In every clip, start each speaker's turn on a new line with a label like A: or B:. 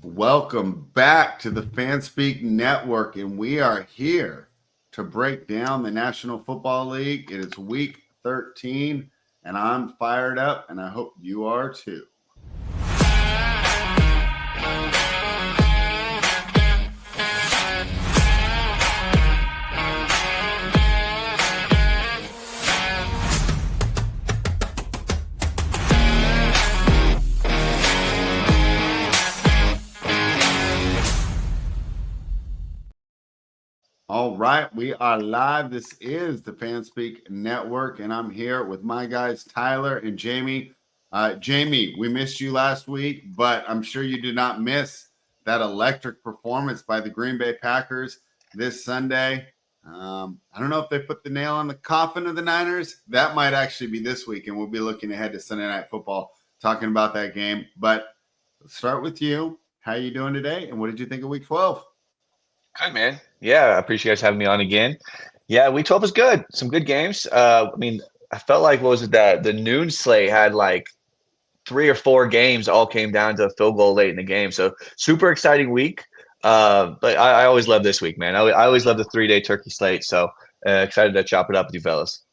A: Welcome back to the Fanspeak Network, and we are here to break down the National Football League. It is week 13, and I'm fired up, and I hope you are too. All right, we are live. This is the Fanspeak Network, and I'm here with my guys, Tyler and Jayme. Jayme, we missed you last week, but I'm sure you did not miss that electric performance by the Green Bay Packers this Sunday. I don't know if they put the nail on the coffin of the Niners. That might actually be this week, and we'll be looking ahead to Sunday Night Football, talking about that game. But let's start with you. How are you doing today, and what did you think of Week 12?
B: Good, man. Yeah, I appreciate you guys having me on again. Yeah, week 12 was good. Some good games. I felt like, what was it, that the noon slate had like 3 or 4 games all came down to a field goal late in the game. So super exciting week. But I always love this week, man. I always love the 3-day turkey slate. So excited to chop it up with you fellas.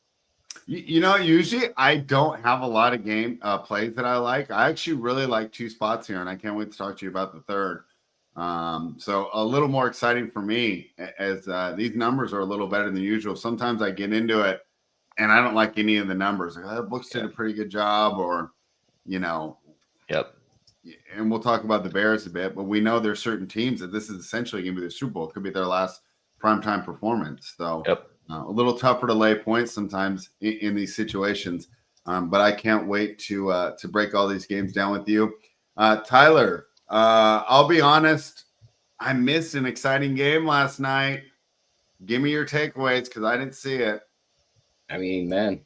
A: Usually I don't have a lot of game plays that I like. I actually really like 2 spots here, and I can't wait to talk to you about the third. So a little more exciting for me as these numbers are a little better than usual. Sometimes I get into it and I don't like any of the numbers. Like, the books did a pretty good job, or
B: Yep.
A: And we'll talk about the Bears a bit, but we know there's certain teams that this is essentially going to be their Super Bowl. It could be their last primetime performance. So
B: Yep.
A: A little tougher to lay points sometimes in these situations. But I can't wait to break all these games down with you. Tyler, I'll be honest, I missed an exciting game last night. Give me your takeaways because I didn't see it.
C: I mean, man,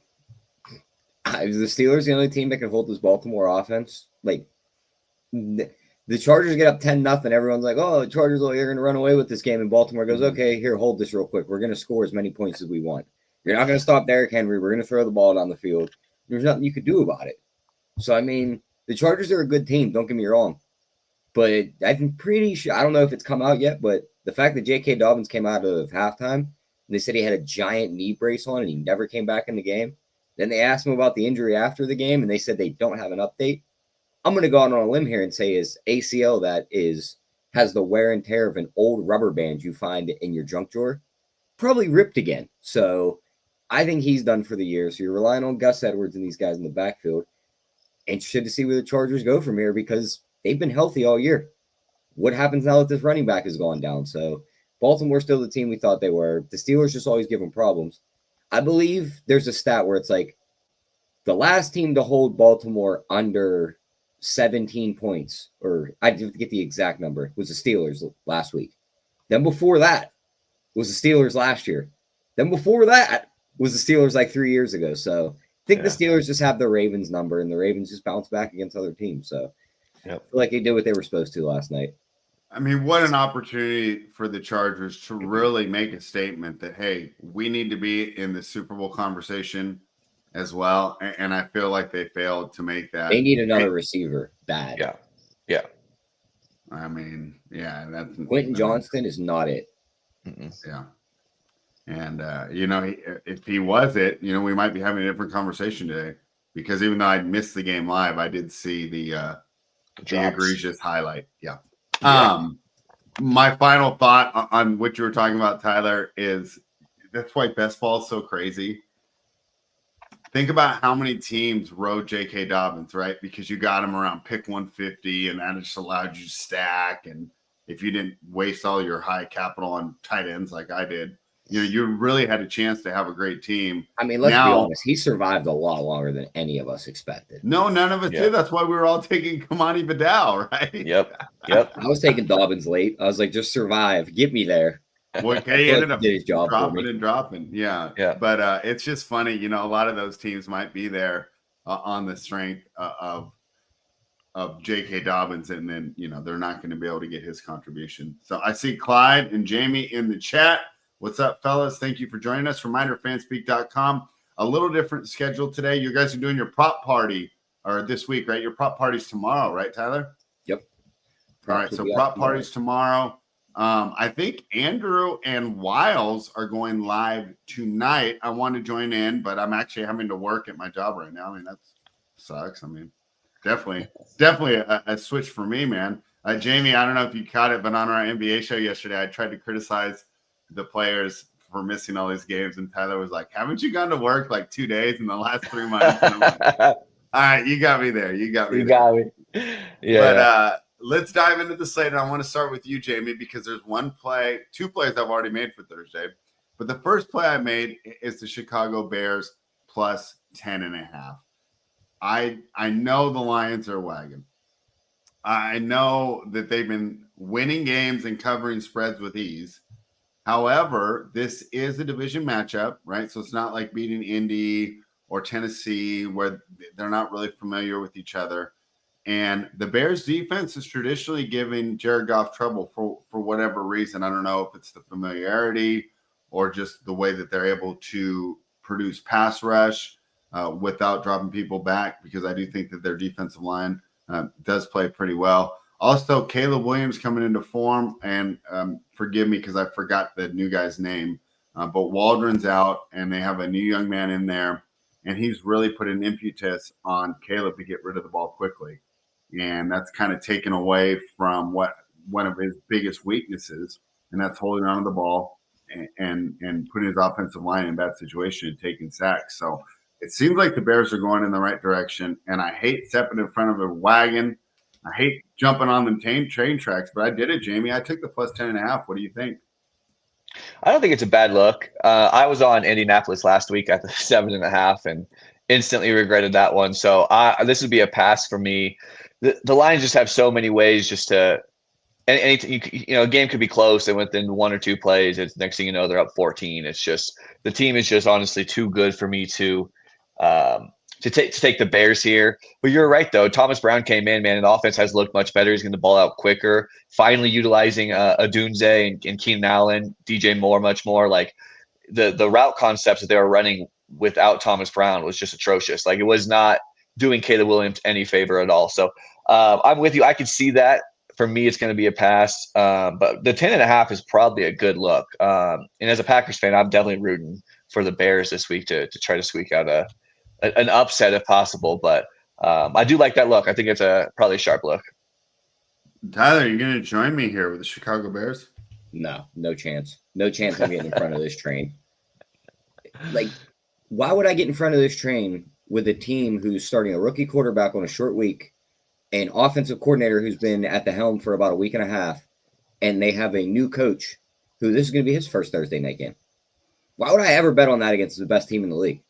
C: is the Steelers the only team that can hold this Baltimore offense? Like, the Chargers get up 10-0. Everyone's like, oh, the Chargers are going to run away with this game. And Baltimore goes, okay, here, hold this real quick. We're going to score as many points as we want. You're not going to stop Derrick Henry. We're going to throw the ball down the field. There's nothing you could do about it. So, I mean, the Chargers are a good team. Don't get me wrong. But I'm pretty sure, I don't know if it's come out yet, but the fact that J.K. Dobbins came out of halftime, and they said he had a giant knee brace on and he never came back in the game. Then they asked him about the injury after the game, and they said they don't have an update. I'm going to go out on a limb here and say his ACL has the wear and tear of an old rubber band you find in your junk drawer, probably ripped again. So I think he's done for the year. So you're relying on Gus Edwards and these guys in the backfield. Interested to see where the Chargers go from here because they've been healthy all year. What happens now that this running back has gone down? So Baltimore's still the team we thought they were. The Steelers just always give them problems. I believe there's a stat where it's like the last team to hold Baltimore under 17 points, or I have to get the exact number, was the Steelers last week. Then before that was the Steelers last year. Then before that was the Steelers like 3 years ago. So I think the Steelers just have the Ravens number, and the Ravens just bounce back against other teams. So I feel like they did what they were supposed to last night.
A: I mean, what an opportunity for the Chargers to really make a statement that, hey, we need to be in the Super Bowl conversation as well. And I feel like they failed to make that.
C: They need another receiver bad.
B: Yeah.
A: I mean, yeah. That's
C: Quentin Johnston is not it.
A: Yeah. And, if he was it, we might be having a different conversation today because even though I missed the game live, I did see the egregious highlight. Yeah. My final thought on what you were talking about, Tyler, is that's why best ball is so crazy. Think about how many teams rode J.K. Dobbins, right? Because you got him around pick 150, and that just allowed you to stack. And if you didn't waste all your high capital on tight ends like I did, you really had a chance to have a great team.
C: I mean, let's be honest. He survived a lot longer than any of us expected.
A: No, none of us did. That's why we were all taking Kamani Vidal, right?
B: Yep.
C: I was taking Dobbins late. I was like, just survive. Get me there.
A: Well, he ended up
C: did his job
A: dropping. Yeah. But it's just funny. A lot of those teams might be there on the strength of J.K. Dobbins, and then, they're not going to be able to get his contribution. So I see Clyde and Jayme in the chat. What's up, fellas? Thank you for joining us. Reminder, fanspeak.com. A little different schedule today. You guys are doing your prop party or this week, right? Your prop party's tomorrow, right, Tyler?
C: Yep.
A: All right, so prop parties tomorrow. I think Andrew and Wiles are going live tonight. I want to join in, but I'm actually having to work at my job right now. I mean, that sucks. I mean, definitely a switch for me, man. Jayme, I don't know if you caught it, but on our NBA show yesterday, I tried to criticize the players for missing all these games, and Tyler was like, "Haven't you gone to work like 2 days in the last 3 months?" And I'm like, all right, you got me there. You got me.
B: Yeah.
A: But let's dive into the slate. And I want to start with you, Jayme, because there's two plays I've already made for Thursday. But the first play I made is the Chicago Bears plus 10.5. I know the Lions are wagging. I know that they've been winning games and covering spreads with ease. However, this is a division matchup, right? So it's not like beating Indy or Tennessee where they're not really familiar with each other. And the Bears defense is traditionally giving Jared Goff trouble for whatever reason. I don't know if it's the familiarity or just the way that they're able to produce pass rush without dropping people back, because I do think that their defensive line does play pretty well. Also, Caleb Williams coming into form, and forgive me because I forgot the new guy's name, but Waldron's out, and they have a new young man in there, and he's really put an impetus on Caleb to get rid of the ball quickly. And that's kind of taken away from one of his biggest weaknesses, and that's holding on to the ball and putting his offensive line in bad situation and taking sacks. So it seems like the Bears are going in the right direction, and I hate stepping in front of a wagon. I hate jumping on them train tracks, but I did it, Jayme. I took the plus 10.5. What do you think?
B: I don't think it's a bad look. I was on Indianapolis last week at the 7.5 and instantly regretted that one. So this would be a pass for me. The Lions just have so many ways just to anything. A game could be close, and within 1 or 2 plays, it's next thing you know they're up 14. It's just the team is just honestly too good for me to take the Bears here. But you're right though. Thomas Brown came in, man, and the offense has looked much better. He's getting the ball out quicker. Finally utilizing Adunze and Keenan Allen, DJ Moore much more. Like the route concepts that they were running without Thomas Brown was just atrocious. Like it was not doing Caleb Williams any favor at all. So I'm with you. I can see that. For me, it's going to be a pass. But the 10.5 is probably a good look. And as a Packers fan, I'm definitely rooting for the Bears this week to try to squeak out an upset if possible. But I do like that look. I think it's probably a sharp look.
A: Tyler, you're going to join me here with the Chicago Bears?
C: No chance. No chance I'm getting in front of this train. Like, why would I get in front of this train with a team who's starting a rookie quarterback on a short week, an offensive coordinator who's been at the helm for about a week and a half, and they have a new coach who this is going to be his first Thursday night game? Why would I ever bet on that against the best team in the league?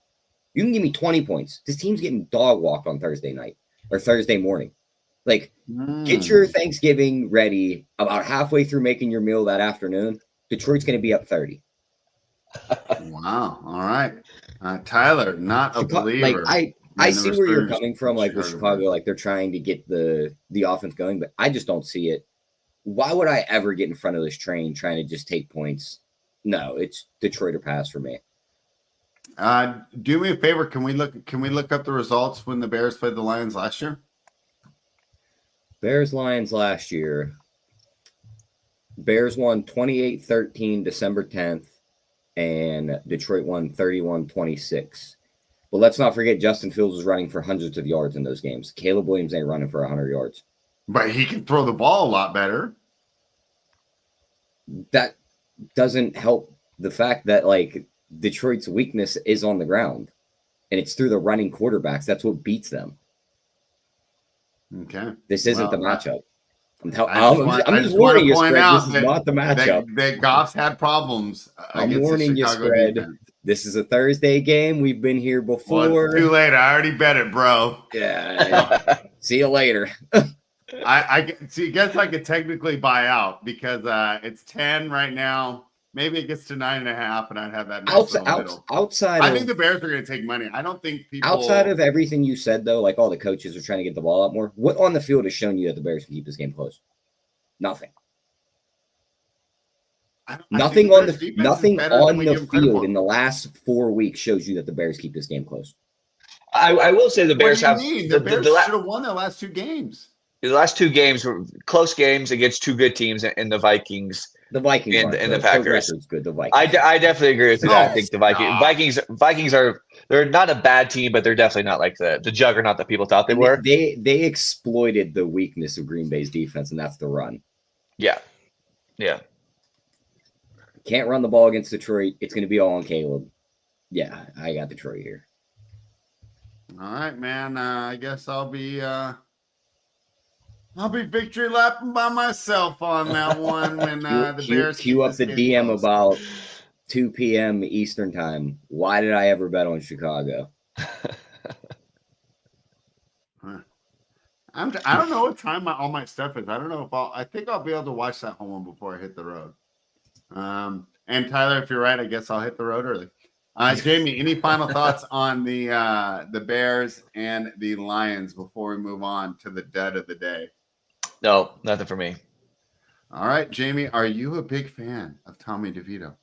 C: You can give me 20 points. This team's getting dog walked on Thursday night or Thursday morning. Like, get your Thanksgiving ready about halfway through making your meal that afternoon. Detroit's going to be up 30.
A: Wow. All right. Tyler, not a believer.
C: Like, I see where you're coming from, like with Chicago, like they're trying to get the offense going, but I just don't see it. Why would I ever get in front of this train trying to just take points? No, it's Detroit or pass for me.
A: Do me a favor. Can we look up the results when the Bears played the Lions last year?
C: Bears-Lions last year. Bears won 28-13 December 10th, and Detroit won 31-26. But let's not forget Justin Fields was running for hundreds of yards in those games. Caleb Williams ain't running for 100 yards.
A: But he can throw the ball a lot better.
C: That doesn't help the fact that, like, Detroit's weakness is on the ground, and it's through the running quarterbacks. That's what beats them.
A: Okay.
C: This isn't the matchup. I'm
A: just warning you, Spread.
C: This is not the matchup.
A: That Goff's had problems.
C: I'm warning you, Spread. Defense. This is a Thursday game. We've been here before.
A: Well, it's too late. I already bet it, bro.
C: Yeah. See you later.
A: I see. Guess I could technically buy out because it's 10 right now. Maybe it gets to 9.5, and I'd have that.
C: Outside,
A: I think the Bears are going to take money. I don't think people.
C: Outside of everything you said, though, like all the coaches are trying to get the ball out more. What on the field has shown you that the Bears can keep this game close? Nothing. Nothing on the field in the last 4 weeks shows you that the Bears keep this game close.
B: I will say the Bears have.
A: The Bears should have won their last 2 games.
B: the last two games were close games against two good teams in the Vikings.
C: The Vikings
B: And
C: aren't
B: the
C: good.
B: Packers.
C: The record's good. The Vikings.
B: I definitely agree with you.
A: No,
B: I think the
A: stop.
B: Vikings are they're not a bad team, but they're definitely not like the juggernaut that people thought they
C: And
B: were.
C: They exploited the weakness of Green Bay's defense, and that's the run.
B: Yeah.
C: Can't run the ball against Detroit. It's going to be all on Caleb. Yeah, I got Detroit here.
A: All right, man. I guess I'll be victory lapping by myself on that one when the Bears
C: queue up the DM close. About 2 p.m. Eastern time. Why did I ever bet on Chicago?
A: I don't know what time all my stuff is. I don't know if I think I'll be able to watch that home one before I hit the road. And Tyler, if you're right, I guess I'll hit the road early. Jayme, any final thoughts on the Bears and the Lions before we move on to the dead of the day?
B: No, nothing for me.
A: All right, Jayme, are you a big fan of Tommy DeVito?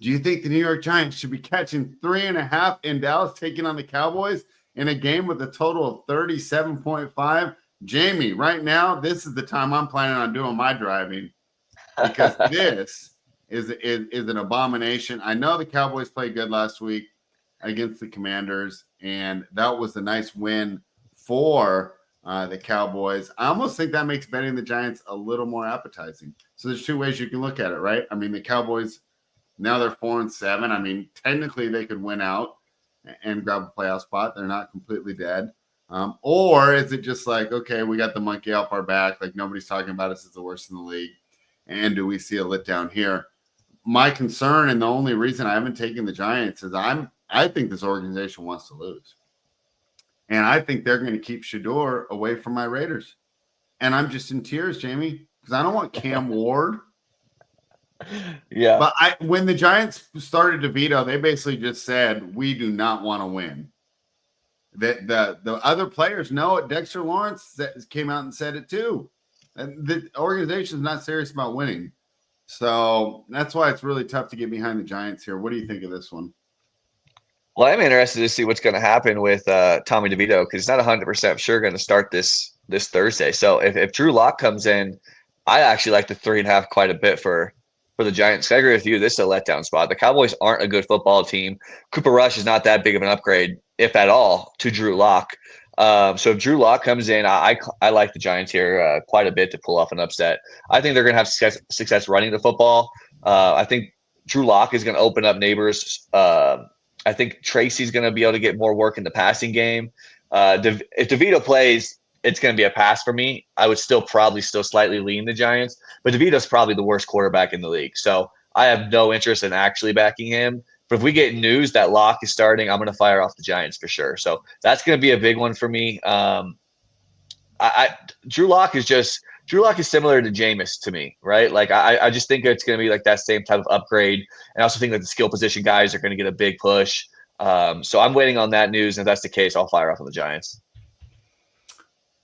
A: Do you think the New York Giants should be catching 3.5 in Dallas, taking on the Cowboys in a game with a total of 37.5? Jayme, right now, this is the time I'm planning on doing my driving because this is an abomination. I know the Cowboys played good last week against the Commanders, and that was a nice win for the Cowboys. I almost think that makes betting the Giants a little more appetizing. So there's two ways you can look at it, right? I mean, the Cowboys, now they're 4-7. I mean, technically they could win out and grab a playoff spot. They're not completely dead. Or is it just like, okay, we got the monkey off our back, like nobody's talking about us as the worst in the league, and do we see a letdown here? My concern, and the only reason I haven't taken the Giants, is I think this organization wants to lose. And I think they're going to keep Shador away from my Raiders. And I'm just in tears, Jayme, because I don't want Cam Ward.
B: Yeah.
A: But when the Giants started to veto, they basically just said, we do not want to win. The other players know it. Dexter Lawrence came out and said it too. And the organization is not serious about winning. So that's why it's really tough to get behind the Giants here. What do you think of this one?
B: Well, I'm interested to see what's going to happen with Tommy DeVito because he's not 100% sure going to start this Thursday. So if Drew Lock comes in, I actually like the 3.5 quite a bit for the Giants. I agree with you. This is a letdown spot. The Cowboys aren't a good football team. Cooper Rush is not that big of an upgrade, if at all, to Drew Lock. So if Drew Lock comes in, I like the Giants here quite a bit to pull off an upset. I think they're going to have success running the football. I think Drew Lock is going to open up Neighbors. I think Tracy's going to be able to get more work in the passing game. If DeVito plays, it's going to be a pass for me. I would probably slightly lean the Giants, but DeVito's probably the worst quarterback in the league. So I have no interest in actually backing him. But if we get news that Locke is starting, I'm going to fire off the Giants for sure. So that's going to be a big one for me. Drew Lock is similar to Jameis to me, right? Like I just think it's going to be like that same type of upgrade. And I also think that the skill position guys are going to get a big push. So I'm waiting on that news. And if that's the case, I'll fire off on the Giants.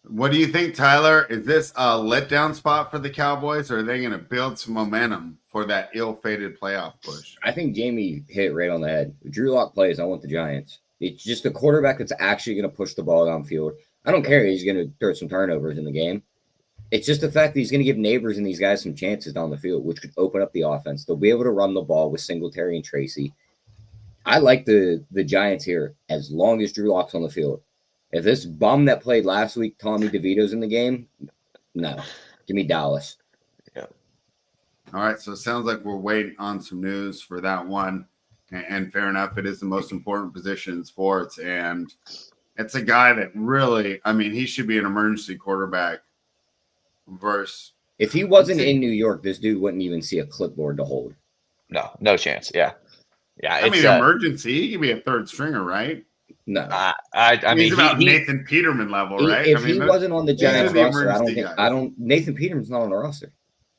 A: What do you think, Tyler? Is this a letdown spot for the Cowboys, or are they going to build some momentum for that ill-fated playoff push?
C: I think Jayme hit it right on the head. If Drew Lock plays, I want the Giants. It's just a quarterback that's actually going to push the ball downfield. I don't care. He's going to throw some turnovers in the game. It's just the fact that he's going to give Neighbors and these guys some chances down the field, which could open up the offense. They'll be able to run the ball with Singletary and Tracy. I like the Giants here as long as Drew Lock's on the field. If this bum that played last week, Tommy DeVito's in the game, no. Give me Dallas.
B: Yeah.
A: All right, so it sounds like we're waiting on some news for that one. And fair enough, it is the most important position in sports. And it's a guy that really, I mean, he should be an emergency quarterback versus.
C: If he wasn't in New York, this dude wouldn't even see a clipboard to hold.
B: No chance. Yeah. Yeah.
A: I mean, emergency, he could be a third stringer, right?
C: No.
B: I mean,
A: he's about Nathan Peterman level, right?
C: If he wasn't on the Giants roster,
A: guys.
C: Nathan Peterman's not on the roster.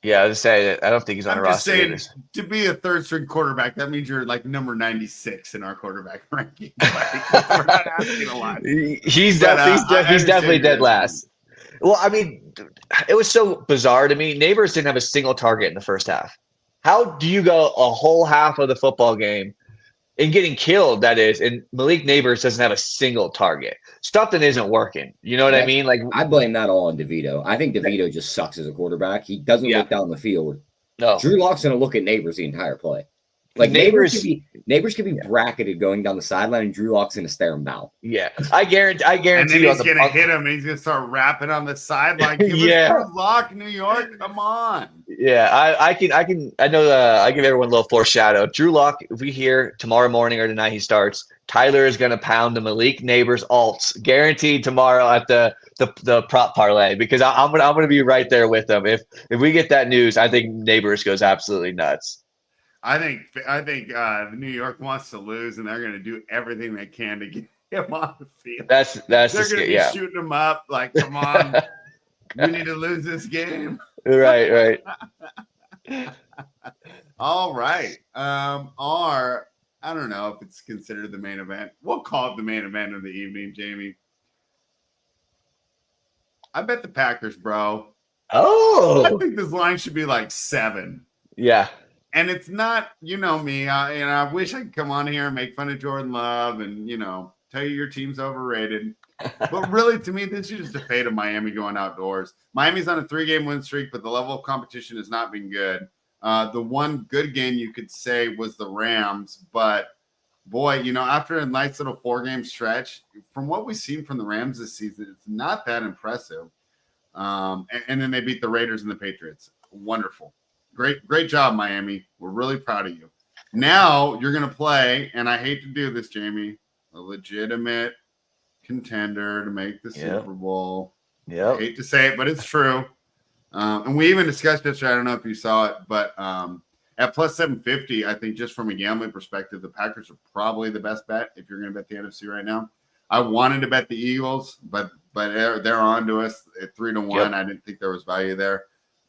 B: Yeah, I was saying, I don't think he's on the roster.
A: I'm just saying, to be a third string quarterback, that means you're like number 96 in our quarterback ranking. Like, we're not asking a lot.
B: He's definitely dead last. Well, I mean, it was so bizarre to me. Neighbors didn't have a single target in the first half. How do you go a whole half of the football game? and getting killed, that is, and Malik Neighbors doesn't have a single target. Something isn't working. You know what I mean? Like,
C: I blame that all on DeVito. I think DeVito just sucks as a quarterback. He doesn't look down the field.
B: No.
C: Drew Lock's going to look at Neighbors the entire play. Like Neighbors could be bracketed going down the sideline, and Drew Lock's going to stare him down.
B: Yeah, I guarantee.
A: And then he's going to hit him, and he's going to start rapping on the sideline. Give us Drew Lock, New York. Come on.
B: Yeah, I know. I give everyone a little foreshadow. Drew Lock, if we hear tomorrow morning or tonight he starts, Tyler is going to pound the Malik Neighbors alts, guaranteed tomorrow at the prop parlay, because I'm gonna be right there with them. If we get that news, I think Neighbors goes absolutely nuts.
A: I think New York wants to lose, and they're going to do everything they can to get him on the field.
B: They're
A: going to be shooting him up like, come on, we need to lose this game.
B: Right.
A: All right. I don't know if it's considered the main event. We'll call it the main event of the evening, Jayme. I bet the Packers, bro.
B: Oh,
A: I think this line should be like 7.
B: Yeah.
A: And it's not, you know me, I wish I could come on here and make fun of Jordan Love and, tell you your team's overrated. But really, to me, this is just a fate of Miami going outdoors. Miami's on a 3-game win streak, but the level of competition has not been good. The one good game you could say was the Rams. But, boy, after a nice little 4-game stretch, from what we've seen from the Rams this season, it's not that impressive. And then they beat the Raiders and the Patriots. Wonderful. Great job, Miami. We're really proud of you. Now you're going to play, and I hate to do this, Jayme, a legitimate contender to make the Super Bowl.
B: Yeah.
A: I hate to say it, but it's true. And we even discussed this. I don't know if you saw it, but at plus 750, I think just from a gambling perspective, the Packers are probably the best bet if you're going to bet the NFC right now. I wanted to bet the Eagles, but they're on to us at 3-1. Yep. I didn't think there was value there.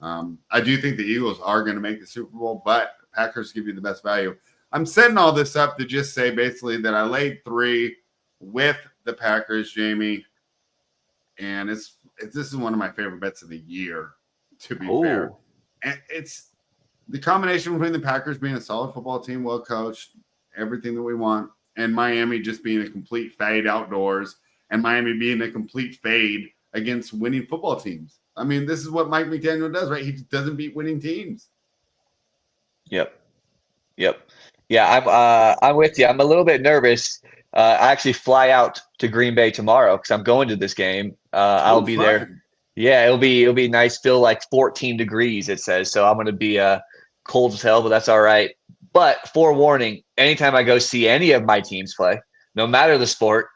A: I do think the Eagles are going to make the Super Bowl, but the Packers give you the best value. I'm setting all this up to just say basically that I laid 3 with the Packers, Jayme, and this is one of my favorite bets of the year, to be fair. And it's the combination between the Packers being a solid football team, well coached, everything that we want, and Miami just being a complete fade outdoors, and Miami being a complete fade against winning football teams. I mean, this is what Mike McDaniel does, right? He just doesn't beat winning teams.
B: Yep. Yeah, I'm with you. I'm a little bit nervous. I actually fly out to Green Bay tomorrow because I'm going to this game. I'll be there. Yeah, it'll be nice. Feel like 14 degrees, it says. So I'm going to be cold as hell, but that's all right. But forewarning, anytime I go see any of my teams play, no matter the sport,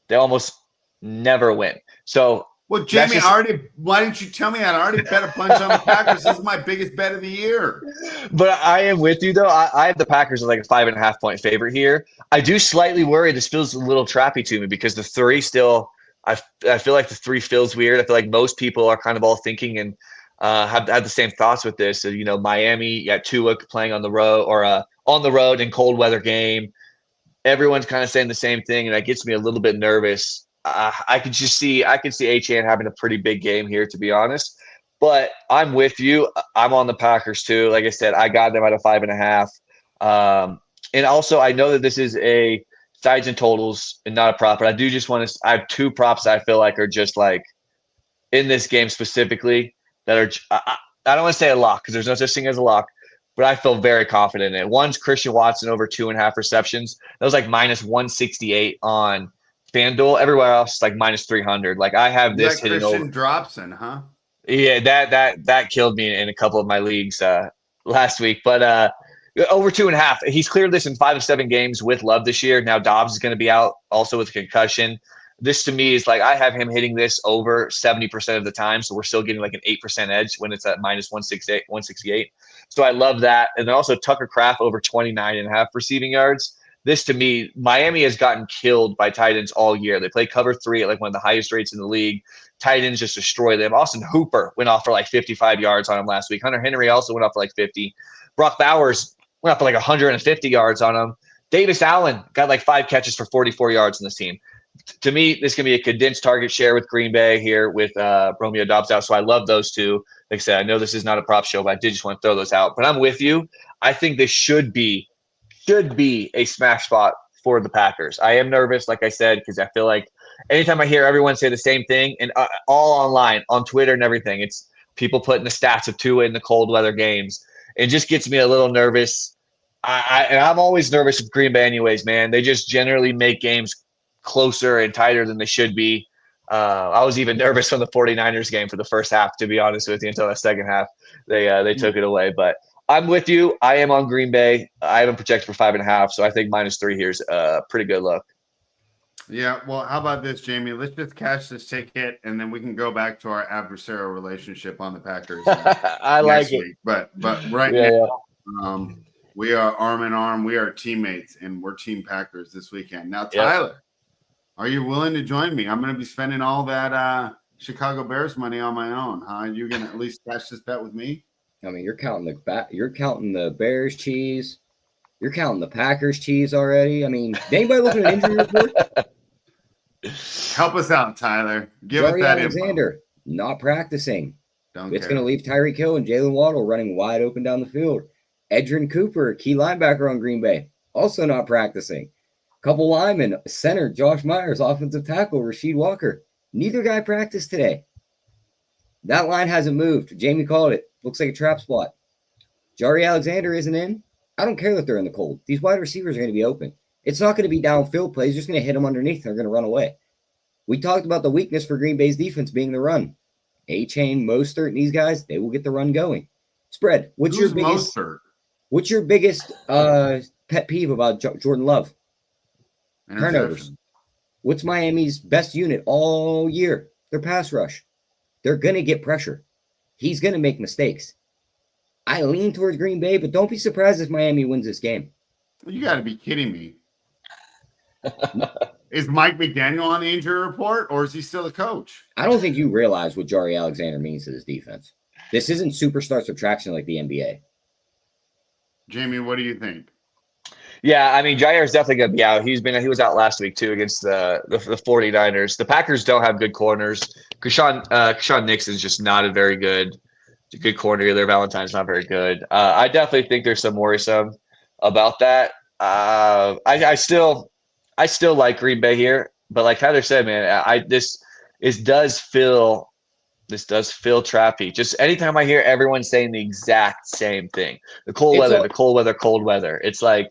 B: they almost never win. So.
A: Well, Jayme, why didn't you tell me that? I already bet a bunch on the Packers. This is my biggest bet of the year.
B: But I am with you, though. I have the Packers as like a 5.5 point favorite here. I do slightly worry. This feels a little trappy to me because the 3 still – I feel like the 3 feels weird. I feel like most people are kind of all thinking and have the same thoughts with this. So, Miami, Tua playing on the road or on the road in cold weather game. Everyone's kind of saying the same thing, and that gets me a little bit nervous. I could see Achane having a pretty big game here, to be honest. But I'm with you. I'm on the Packers too. Like I said, I got them at a 5.5. And also, I know that this is a sides and totals and not a prop. But I do just want to. I have 2 props I feel like are just like in this game specifically that are. I don't want to say a lock because there's no such thing as a lock. But I feel very confident in it. One's Christian Watson over 2.5 receptions. That was like minus 168 on FanDuel. Everywhere else like minus 300. Like I have this hitting
A: Christian
B: over.
A: Dropson, huh?
B: Yeah, that killed me in a couple of my leagues last week. But over 2.5. He's cleared this in 5 of 7 games with Love this year. Now Dobbs is going to be out also with a concussion. This to me is like I have him hitting this over 70% of the time. So we're still getting like an 8% edge when it's at minus 168. So I love that. And then also Tucker Kraft over 29.5 receiving yards. This to me, Miami has gotten killed by tight ends all year. They play cover 3 at like one of the highest rates in the league. Tight ends just destroy them. Austin Hooper went off for like 55 yards on him last week. Hunter Henry also went off for like 50. Brock Bowers went off for like 150 yards on him. Davis Allen got like 5 catches for 44 yards on this team. To me, this can be a condensed target share with Green Bay here with Romeo Dobbs out. So I love those 2. Like I said, I know this is not a prop show, but I did just want to throw those out. But I'm with you. I think this should be should be a smash spot for the Packers. I am nervous, like I said, because I feel like anytime I hear everyone say the same thing, and all online, on Twitter and everything, it's people putting the stats of Tua in the cold weather games. It just gets me a little nervous. And I'm always nervous with Green Bay anyways, man. They just generally make games closer and tighter than they should be. I was even nervous from the 49ers game for the first half, to be honest with you, until the second half. They took it away. But I'm with you. I am on Green Bay. I have them projected for 5.5, so I think -3 here is a pretty good look.
A: Yeah, well, how about this, Jayme? Let's just cash this ticket, and then we can go back to our adversarial relationship on the Packers.
B: I like it.
A: Week. But right now, we are arm in arm. We are teammates, and we're Team Packers this weekend. Now, Tyler, are you willing to join me? I'm going to be spending all that Chicago Bears money on my own. Huh? You going to at least cash this bet with me?
C: I mean, you're counting the Bears cheese. You're counting the Packers cheese already. I mean, did anybody look at an injury report?
A: Help us out, Tyler. Give us that
C: Alexander not practicing.
A: It's
C: going to leave Tyreek Hill and Jalen Waddle running wide open down the field. Edgerrin Cooper, key linebacker on Green Bay, also not practicing. Couple linemen, center Josh Myers, offensive tackle Rasheed Walker. Neither guy practiced today. That line hasn't moved. Jayme called it. Looks like a trap spot. Jari Alexander isn't in. I don't care that they're in the cold. These wide receivers are going to be open. It's not going to be downfield plays. Just going to hit them underneath. And they're going to run away. We talked about the weakness for Green Bay's defense being the run. A-Chain, Mostert, and these guys, they will get the run going. Spread. What's your biggest pet peeve about Jordan Love? Turnovers. What's Miami's best unit all year? Their pass rush. They're going to get pressure. He's going to make mistakes. I lean towards Green Bay, but don't be surprised if Miami wins this game.
A: You got to be kidding me. Is Mike McDaniel on the injury report, or is he still a coach?
C: I don't think you realize what Jari Alexander means to this defense. This isn't superstar subtraction like the NBA.
A: Jayme, what do you think?
B: Yeah, I mean, Jair is definitely going to be out. He was out last week, too, against the 49ers. The Packers don't have good corners. Krishan Nix is just not a very good corner either. Valentine's not very good. I definitely think there's some worrisome about that. I still like Green Bay here, but like Tyler said, man, this does feel trappy. Just anytime I hear everyone saying the exact same thing, the cold weather. It's like,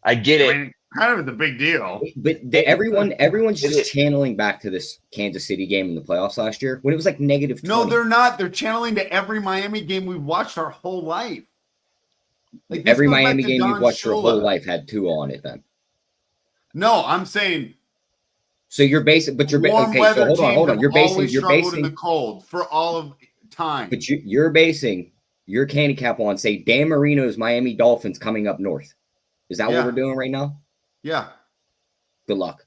B: I get it.
A: I mean, kind of the big deal.
C: But everyone's just channeling back to this Kansas City game in the playoffs last year when it was like -20.
A: No, they're not. They're channeling to every Miami game we've watched our whole life.
C: Like every Miami game you've watched your whole life had Tua on it then.
A: No, I'm saying.
C: So you're basing, but you're okay. So hold on. You're basing
A: in the cold for all of time.
C: But you're basing your handicap on, say, Dan Marino's Miami Dolphins coming up north. Is that what we're doing right now?
A: Yeah.
C: Good luck.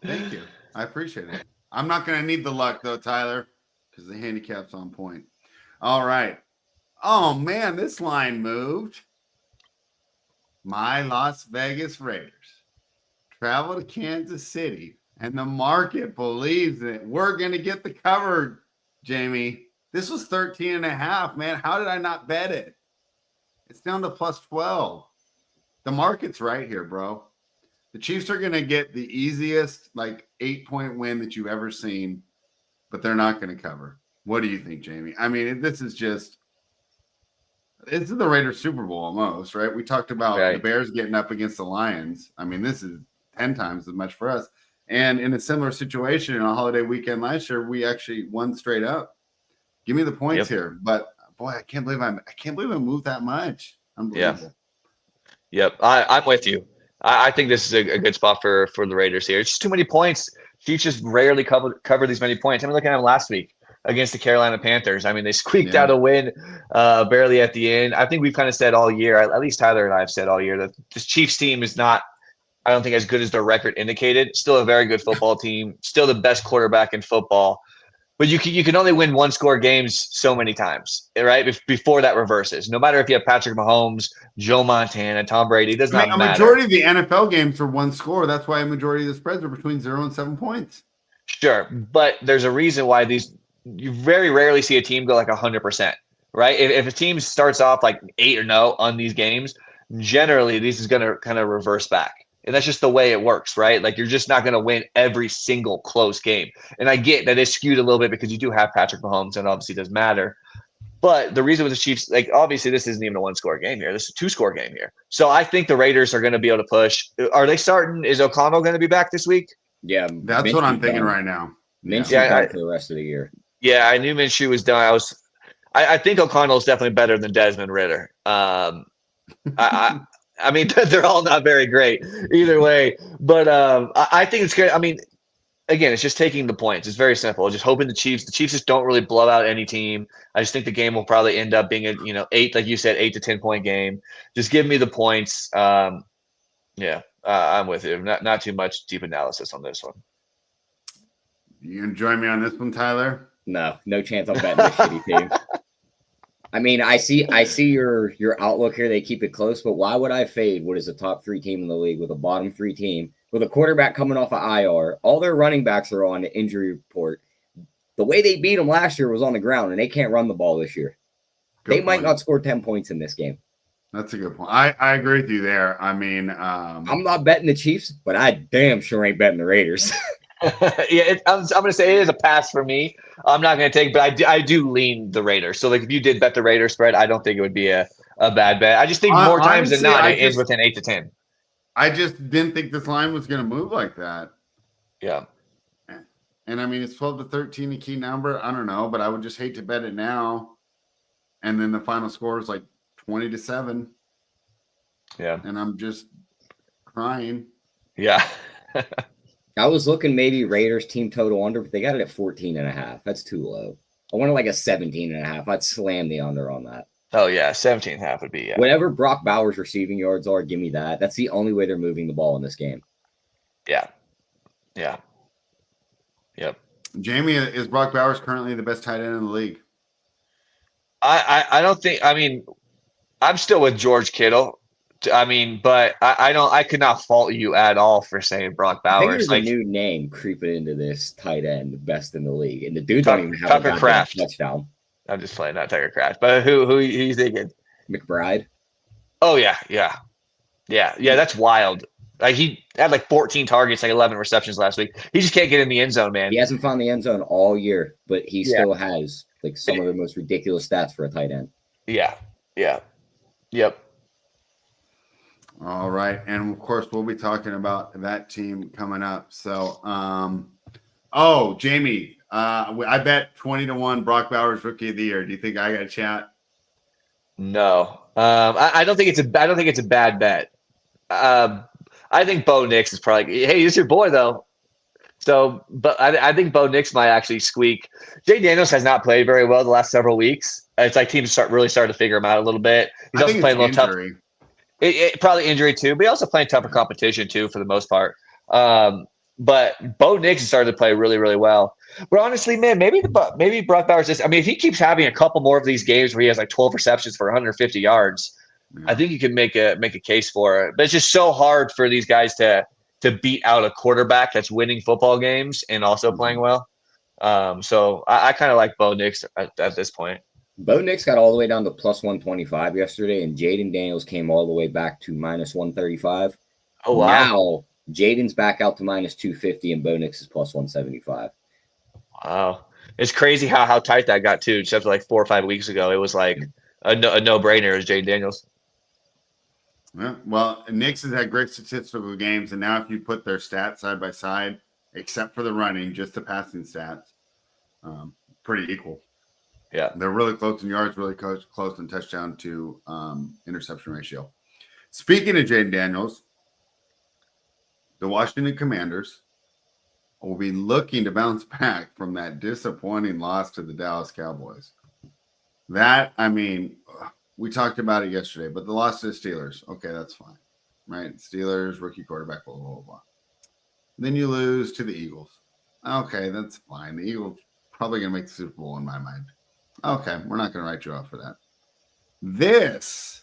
A: Thank you. I appreciate it. I'm not going to need the luck, though, Tyler, because the handicap's on point. All right. Oh, man, this line moved. My Las Vegas Raiders travel to Kansas City, and the market believes that we're going to get the cover, Jayme. This was 13.5, man. How did I not bet it? It's down to +12. The market's right here, bro. The Chiefs are going to get the easiest, 8-point win that you've ever seen, but they're not going to cover. What do you think, Jayme? I mean, this is the Raiders Super Bowl almost, right? We talked about the Bears getting up against the Lions. I mean, this is 10 times as much for us. And in a similar situation in a holiday weekend last year, we actually won straight up. Give me the points here. But boy, I can't believe I moved that much. Unbelievable.
B: Yep. I'm with you. I think this is a good spot for the Raiders here. It's just too many points. Chiefs just rarely cover these many points. I mean, looking at them last week against the Carolina Panthers. I mean, they squeaked out a win barely at the end. I think we've kind of said all year, at least Tyler and I have said all year, that this Chiefs team is not, I don't think, as good as their record indicated. Still a very good football team. Still the best quarterback in football. But you can only win one-score games so many times, right? Before that reverses. No matter if you have Patrick Mahomes, Joe Montana, Tom Brady, it does not matter.
A: A majority of the NFL games are one score. That's why a majority of the spreads are between 0 and 7 points.
B: Sure, but there's a reason why you very rarely see a team go 100%, right? If a team starts off like 8-0 on these games, generally this is going to kind of reverse back. And that's just the way it works, right? Like you're just not going to win every single close game. And I get that it's skewed a little bit because you do have Patrick Mahomes, and obviously does matter. But the reason with the Chiefs, like obviously this isn't even a 1-score game here. This is a 2-score game here. So I think the Raiders are going to be able to push. Are they starting? Is O'Connell going to be back this week?
C: Yeah,
A: That's what I'm thinking right now.
C: Minshew's
B: Yeah,
C: done for the rest of the year.
B: Yeah, I knew Minshew was done. I think O'Connell is definitely better than Desmond Ritter. I mean, they're all not very great either way. But I think it's good. I mean, again, it's just taking the points. It's very simple. Just hoping the Chiefs just don't really blow out any team. I just think the game will probably end up being a 8, like you said, 8 to 10 point game. Just give me the points. I'm with you. Not too much deep analysis on this one.
A: You gonna join me on this one, Tyler?
C: No chance I'm betting this shitty team. I mean, I see your outlook here. They keep it close, but why would I fade what is a top 3 team in the league with a bottom 3 team with a quarterback coming off of IR? All their running backs are on the injury report. The way they beat them last year was on the ground, and they can't run the ball this year. They might not score 10 points in this game.
A: That's a good point. I agree with you there. I mean,
C: I'm not betting the Chiefs, but I damn sure ain't betting the Raiders.
B: Yeah, I'm going to say it is a pass for me. I'm not going to take, but I do lean the Raiders. So, like, if you did bet the Raiders spread, I don't think it would be a bad bet. I just think more times than not, it ends within 8 to 10.
A: I just didn't think this line was going to move like that.
B: Yeah.
A: And I mean, it's 12 to 13, a key number. I don't know, but I would just hate to bet it now. And then the final score is like 20 to 7.
B: Yeah.
A: And I'm just crying.
B: Yeah.
C: I was looking maybe Raiders team total under, but they got it at 14.5. That's too low. I wanted like a 17.5. I'd slam the under on that.
B: Oh, yeah. 17.5 would be, yeah.
C: Whatever Brock Bowers' receiving yards are, give me that. That's the only way they're moving the ball in this game.
B: Yeah. Yeah. Yep.
A: Jayme, is Brock Bowers currently the best tight end in the league?
B: I don't think, I mean, I'm still with George Kittle. I mean, but I could not fault you at all for saying Brock Bowers.
C: I think there's
B: like,
C: a new name creeping into this tight end, the best in the league, and the dude
B: Tucker,
C: don't even have
B: Tucker
C: a
B: Kraft
C: touchdown.
B: I'm just playing, not Tucker Kraft, but who you thinking?
C: McBride.
B: Oh yeah. That's wild. Like he had like 14 targets, like 11 receptions last week. He just can't get in the end zone, man.
C: He hasn't found the end zone all year, but he still has like some of the most ridiculous stats for a tight end.
B: Yeah. Yep.
A: All right. And of course, we'll be talking about that team coming up. So, Jayme, I bet 20 to 1 Brock Bowers rookie of the year. Do you think I got a chat?
B: No. I don't think it's a bad bet. I think Bo Nix is probably, hey, this is your boy though. So, but I think Bo Nix might actually squeak. Jay Daniels has not played very well the last several weeks. It's like teams starting to figure him out a little bit. He's also playing a little tough. It probably injury too, but he also playing tougher competition too for the most part. But Bo Nix has started to play really, really well. But honestly, man, maybe Brock Bowers just. I mean, if he keeps having a couple more of these games where he has like 12 receptions for 150 yards, I think you can make a case for it. But it's just so hard for these guys to beat out a quarterback that's winning football games and also playing well. So I kind of like Bo Nix at this point.
C: Bo Nix got all the way down to plus 125 yesterday, and Jaden Daniels came all the way back to minus 135.
B: Oh, wow.
C: Now, Jaden's back out to minus 250, and Bo Nix is plus 175.
B: Wow. It's crazy how tight that got, too. Just after like 4 or 5 weeks ago, it was like a no-brainer as Jaden Daniels.
A: Yeah, well, Nix has had great statistical games, and now if you put their stats side by side, except for the running, just the passing stats, pretty equal.
B: Yeah,
A: they're really close in yards, really close in touchdown to interception ratio. Speaking of Jaden Daniels, the Washington Commanders will be looking to bounce back from that disappointing loss to the Dallas Cowboys. That, I mean, we talked about it yesterday, but the loss to the Steelers, okay, that's fine, right? Steelers, rookie quarterback, blah, blah, blah. Then you lose to the Eagles. Okay, that's fine. The Eagles probably going to make the Super Bowl in my mind. Okay, we're not going to write you off for that. This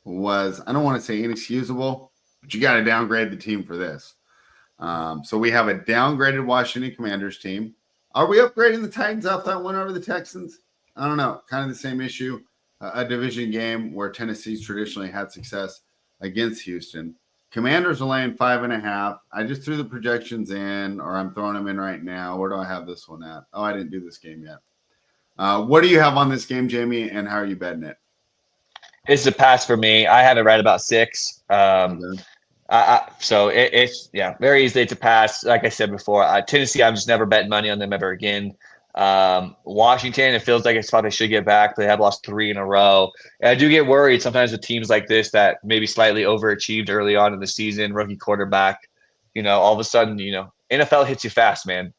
A: was, I don't want to say inexcusable, but you got to downgrade the team for this. So we have a downgraded Washington Commanders team. Are we upgrading the Titans off that win over the Texans? I don't know. Kind of the same issue. a division game where Tennessee's traditionally had success against Houston. Commanders are laying 5.5. I just threw the projections in, or I'm throwing them in right now. Where do I have this one at? Oh, I didn't do this game yet. What do you have on this game, Jayme, and how are you betting it?
B: It's a pass for me. I have it right about 6. So it's very easily to pass. Like I said before, Tennessee, I'm just never betting money on them ever again. Washington, it feels like a spot they should get back. They have lost 3 in a row. And I do get worried sometimes with teams like this that maybe slightly overachieved early on in the season, rookie quarterback. All of a sudden, NFL hits you fast, man.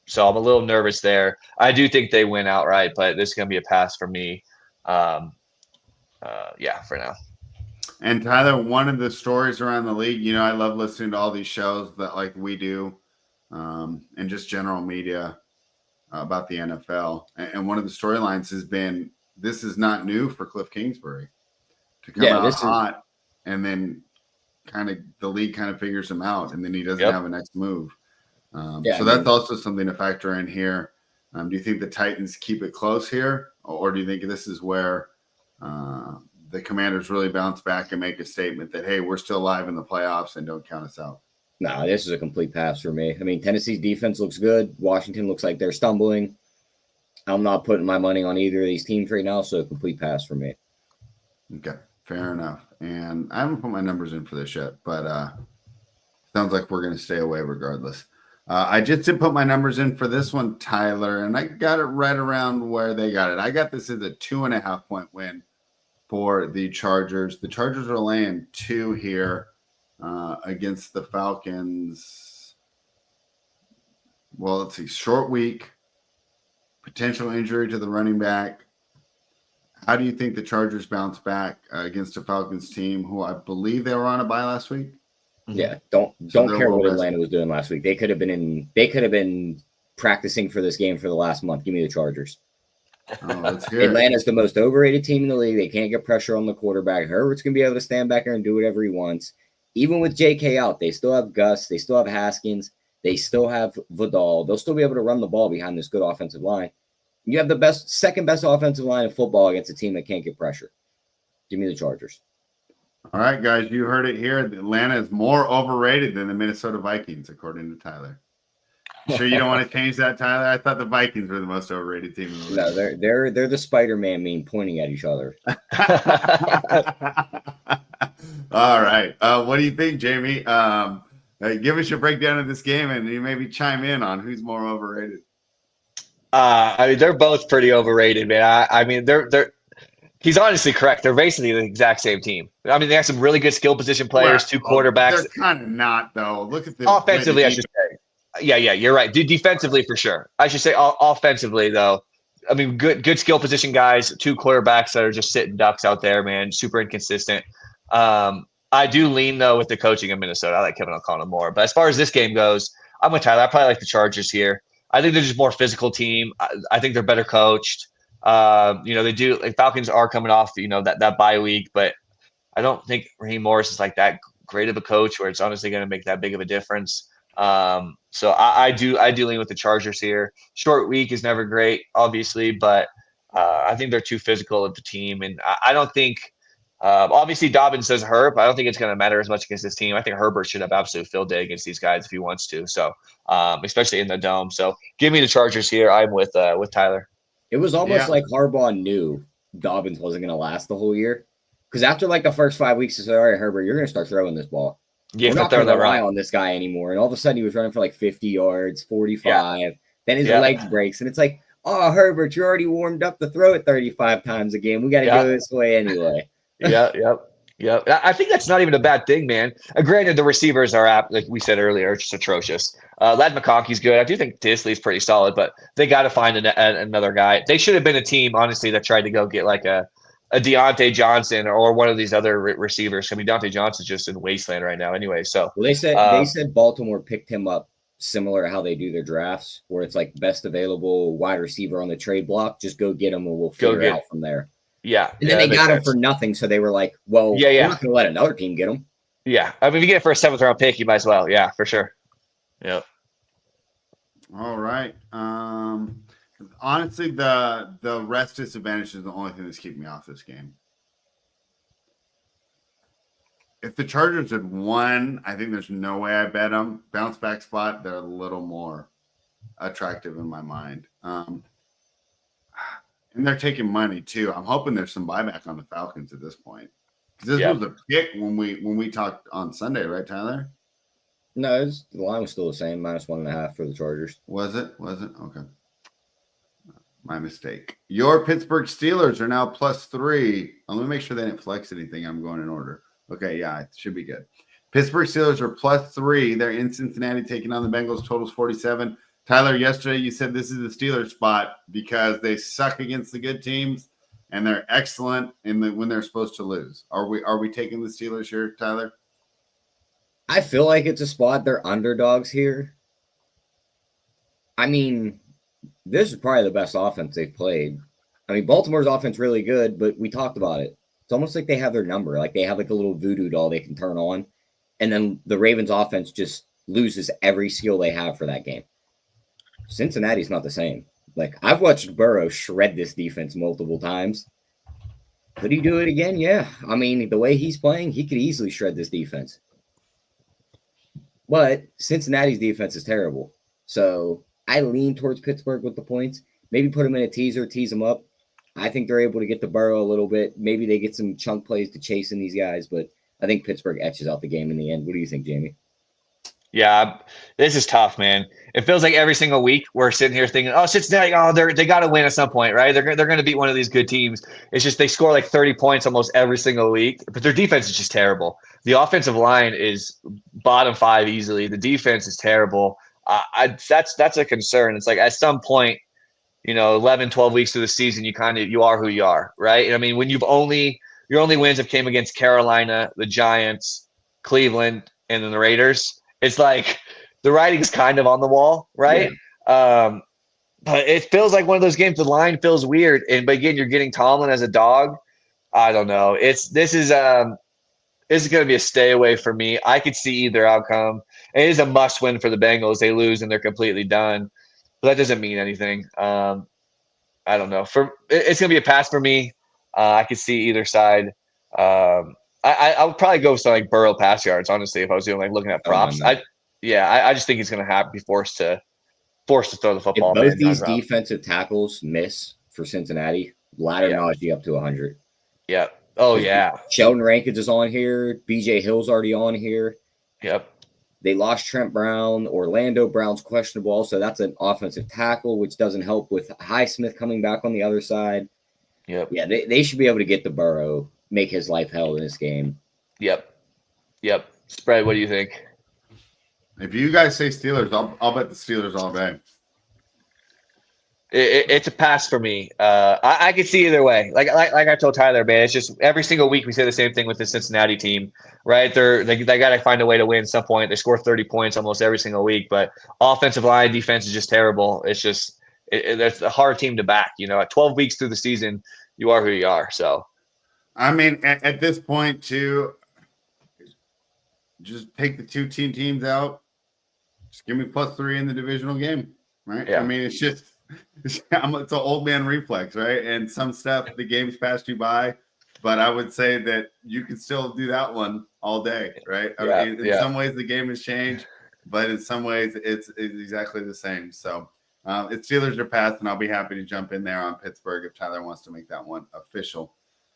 B: So I'm a little nervous there. I do think they win outright, but this is going to be a pass for me. For now.
A: And Tyler, one of the stories around the league, I love listening to all these shows that like we do, and just general media about the NFL. And one of the storylines has been, this is not new for Cliff Kingsbury to come out hot, and then the league kind of figures him out, and then he doesn't have a next move. That's also something to factor in here. Do you think the Titans keep it close here, or do you think this is where the Commanders really bounce back and make a statement that, hey, we're still alive in the playoffs and don't count us out?
C: No, this is a complete pass for me. I mean, Tennessee's defense looks good. Washington looks like they're stumbling. I'm not putting my money on either of these teams right now, so a complete pass for me.
A: Okay, fair enough. And I haven't put my numbers in for this yet, but sounds like we're going to stay away regardless. I just did put my numbers in for this one, Tyler, and I got it right around where they got it. I got this as a 2.5-point win for the Chargers. The Chargers are laying 2 here against the Falcons. Well, let's see. Short week, potential injury to the running back. How do you think the Chargers bounce back against a Falcons team who I believe they were on a bye last week?
C: Yeah, don't care what Atlanta was doing last week. They could have been practicing for this game for the last month. Give me the Chargers.
A: Oh, let's hear it.
C: Atlanta's the most overrated team in the league. They can't get pressure on the quarterback. Herbert's gonna be able to stand back there and do whatever he wants. Even with JK out, they still have Gus, they still have Haskins, they still have Vidal. They'll still be able to run the ball behind this good offensive line. You have the second best offensive line in football against a team that can't get pressure. Give me the Chargers.
A: All right, guys, you heard it here. Atlanta is more overrated than the Minnesota Vikings, according to Tyler. Sure you don't want to change that, Tyler? I thought the Vikings were the most overrated team in the league.
C: No, they're the Spider-Man meme pointing at each other.
A: All right. What do you think, Jayme? Give us your breakdown of this game, and you maybe chime in on who's more overrated.
B: They're both pretty overrated, man. He's honestly correct. They're basically the exact same team. I mean, they have some really good skill position players, 2 quarterbacks.
A: They're kind of not, though. Look at the
B: offensively, I should say. Yeah, you're right. Defensively, for sure. I should say offensively, though. I mean, good skill position guys, 2 quarterbacks that are just sitting ducks out there, man. Super inconsistent. I do lean, though, with the coaching in Minnesota. I like Kevin O'Connell more. But as far as this game goes, I'm with Tyler. I probably like the Chargers here. I think they're just more physical team. I think they're better coached. They do, like, Falcons are coming off, that bye week, but I don't think Raheem Morris is like that great of a coach where it's honestly going to make that big of a difference. So I do lean with the Chargers here. Short week is never great, obviously, but I think they're too physical of the team, and I don't think. Obviously, Dobbins says hurt, but I don't think it's going to matter as much against this team. I think Herbert should have absolute field day against these guys if he wants to. So, especially in the dome. So, give me the Chargers here. I'm with Tyler.
C: It was almost like Harbaugh knew Dobbins wasn't going to last the whole year, because after like the first 5 weeks, he said, "All right, Herbert, you're going to start throwing this ball. We're not going to rely on this guy anymore." And all of a sudden, he was running for like 50 yards, 45. Yeah. Then his legs breaks, and it's like, "Oh, Herbert, you're already warmed up to throw it 35 times a game. We got to go this way anyway."
B: Yep. I think that's not even a bad thing, man. Granted, the receivers are, like we said earlier, just atrocious. Ladd McConkey's good. I do think Disley's pretty solid, but they got to find another guy. They should have been a team, honestly, that tried to go get like a Deontay Johnson or one of these other receivers. I mean, Deontay Johnson's just in wasteland right now anyway. So
C: they said Baltimore picked him up similar to how they do their drafts, where it's like best available wide receiver on the trade block. Just go get him, and we'll figure it out from there.
B: Yeah.
C: And then they got him for nothing. So they were like, well, we're not going to let another team get him.
B: Yeah. I mean, if you get it for a 7th round pick, you might as well. Yeah, for sure. Yep.
A: All right. Honestly, the rest disadvantage is the only thing that's keeping me off this game. If the Chargers had won, I think there's no way I bet them. Bounce back spot, they're a little more attractive in my mind. And they're taking money too. I'm hoping there's some buyback on the Falcons at this point. Because this was a pick when we talked on Sunday, right, Tyler?
C: No, the line was still the same, -1.5 for the Chargers.
A: Was it? Okay. My mistake. Your Pittsburgh Steelers are now +3. Let me make sure they didn't flex anything. I'm going in order. Okay, yeah, it should be good. Pittsburgh Steelers are +3. They're in Cincinnati taking on the Bengals. Totals 47. Tyler, yesterday you said this is the Steelers spot because they suck against the good teams and they're excellent when they're supposed to lose. Are we taking the Steelers here, Tyler?
C: I feel like it's a spot. They're underdogs here. I mean, this is probably the best offense they've played. I mean, Baltimore's offense really good, but we talked about it. It's almost like they have their number. Like they have like a little voodoo doll they can turn on. And then the Ravens offense just loses every skill they have for that game. Cincinnati's not the same. Like I've watched Burrow shred this defense multiple times. Could he do it again? Yeah. I mean, the way he's playing, he could easily shred this defense. But Cincinnati's defense is terrible. So I lean towards Pittsburgh with the points. Maybe put them in a teaser, tease them up. I think they're able to get to Burrow a little bit. Maybe they get some chunk plays to chase in these guys, but I think Pittsburgh etches out the game in the end. What do you think, Jayme?
B: Yeah, this is tough, man. It feels like every single week we're sitting here thinking, "Oh, Cincinnati, they got to win at some point, right? They're going to beat one of these good teams." It's just they score like 30 points almost every single week, but their defense is just terrible. The offensive line is bottom 5 easily. The defense is terrible. That's a concern. It's like at some point, 11, 12 weeks through the season, you are who you are, right? I mean, when your only wins have came against Carolina, the Giants, Cleveland, and then the Raiders. It's like the writing's kind of on the wall, right? Yeah. But it feels like one of those games. The line feels weird, but again, you're getting Tomlin as a dog. I don't know. This is going to be a stay away for me. I could see either outcome. It is a must win for the Bengals. They lose and they're completely done. But that doesn't mean anything. I don't know. It's going to be a pass for me. I could see either side. I would probably go with something like Burrow pass yards, honestly, if I was doing like looking at props. I just think he's going to be forced to throw the football.
C: If both these defensive tackles miss for Cincinnati, ladder Najee up to 100.
B: Yeah. Oh, yeah.
C: Sheldon Rankins is on here. BJ Hill's already on here.
B: Yep.
C: They lost Trent Brown. Orlando Brown's questionable. So that's an offensive tackle, which doesn't help with Highsmith coming back on the other side.
B: Yep.
C: Yeah, they should be able to get to Burrow, make his life hell in this game.
B: Yep. Spread, what do you think?
A: If you guys say Steelers, I'll bet the Steelers all day.
B: It's a pass for me. I could see either way. Like I told Tyler, man, it's just every single week we say the same thing with the Cincinnati team, right? They got to find a way to win at some point. They score 30 points almost every single week, but offensive line defense is just terrible. It's just that's a hard team to back. At 12 weeks through the season, you are who you are. So,
A: I mean, at this point, too, just take the two teams out. Just give me +3 in the divisional game, right?
B: Yeah.
A: I mean, it's an old man reflex, right? And some stuff, the game's passed you by, but I would say that you can still do that one all day, right? I mean, in some ways, the game has changed, but in some ways, it's exactly the same. So it's Steelers or pass, and I'll be happy to jump in there on Pittsburgh if Tyler wants to make that one official.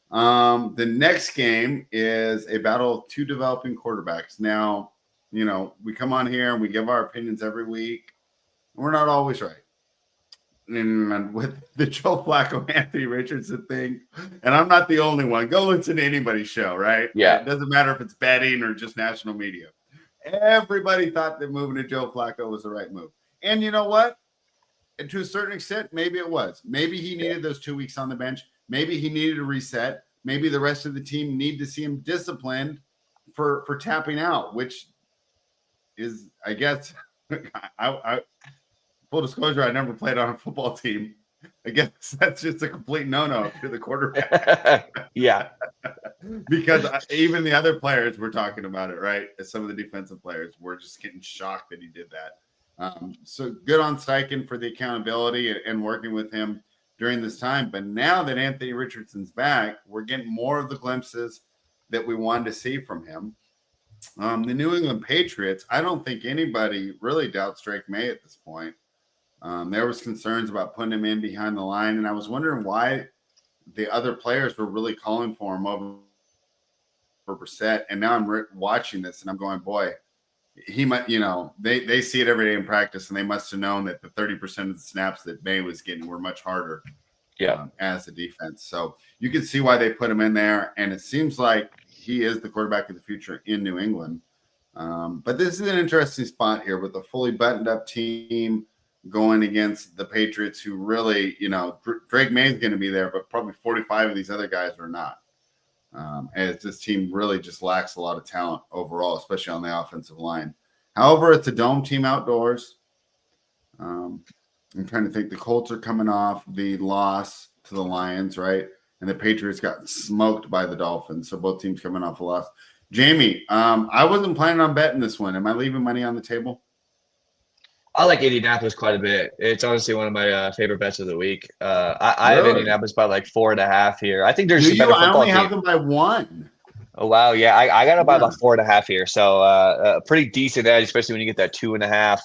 A: The next game is a battle of two developing quarterbacks. Now, we come on here and we give our opinions every week. And we're not always right. And with the Joe Flacco, Anthony Richardson thing, and I'm not the only one. Go listen to anybody's show, right?
B: Yeah.
A: It doesn't matter if it's betting or just national media. Everybody thought that moving to Joe Flacco was the right move. And you know what? And to a certain extent, maybe it was. Maybe he needed those 2 weeks on the bench. Maybe he needed a reset. Maybe the rest of the team need to see him disciplined for tapping out, which is, I guess, I full disclosure, I never played on a football team. I guess that's just a complete no-no to the quarterback.
B: Yeah.
A: Because even the other players were talking about it, right? Some of the defensive players were just getting shocked that he did that. So good on Steichen for the accountability and working with him during this time. But now that Anthony Richardson's back, we're getting more of the glimpses that we wanted to see from him. The New England Patriots, I don't think anybody really doubts Drake May at this point. There was concerns about putting him in behind the line, and I was wondering why the other players were really calling for him over Brissett. And now I'm watching this, and I'm going, boy, he might, they see it every day in practice, and they must have known that the 30% of the snaps that May was getting were much harder as a defense. So you can see why they put him in there, and it seems like he is the quarterback of the future in New England. But this is an interesting spot here with a fully buttoned up team going against the Patriots, who really, Drake May is going to be there, but probably 45 of these other guys are not. As this team really just lacks a lot of talent overall, especially on the offensive line. However, it's a dome team outdoors. I'm trying to think. The Colts are coming off the loss to the Lions, right? And the Patriots got smoked by the Dolphins. So both teams coming off a loss. Jayme, I wasn't planning on betting this one. Am I leaving money on the table?
B: I like Indianapolis quite a bit. It's honestly one of my favorite bets of the week. I have Indianapolis by like 4.5 here. I think there's a better football team.
A: I only have them by 1.
B: Oh, wow. Yeah, I got it by about 4.5 here. So a pretty decent edge, especially when you get that 2.5.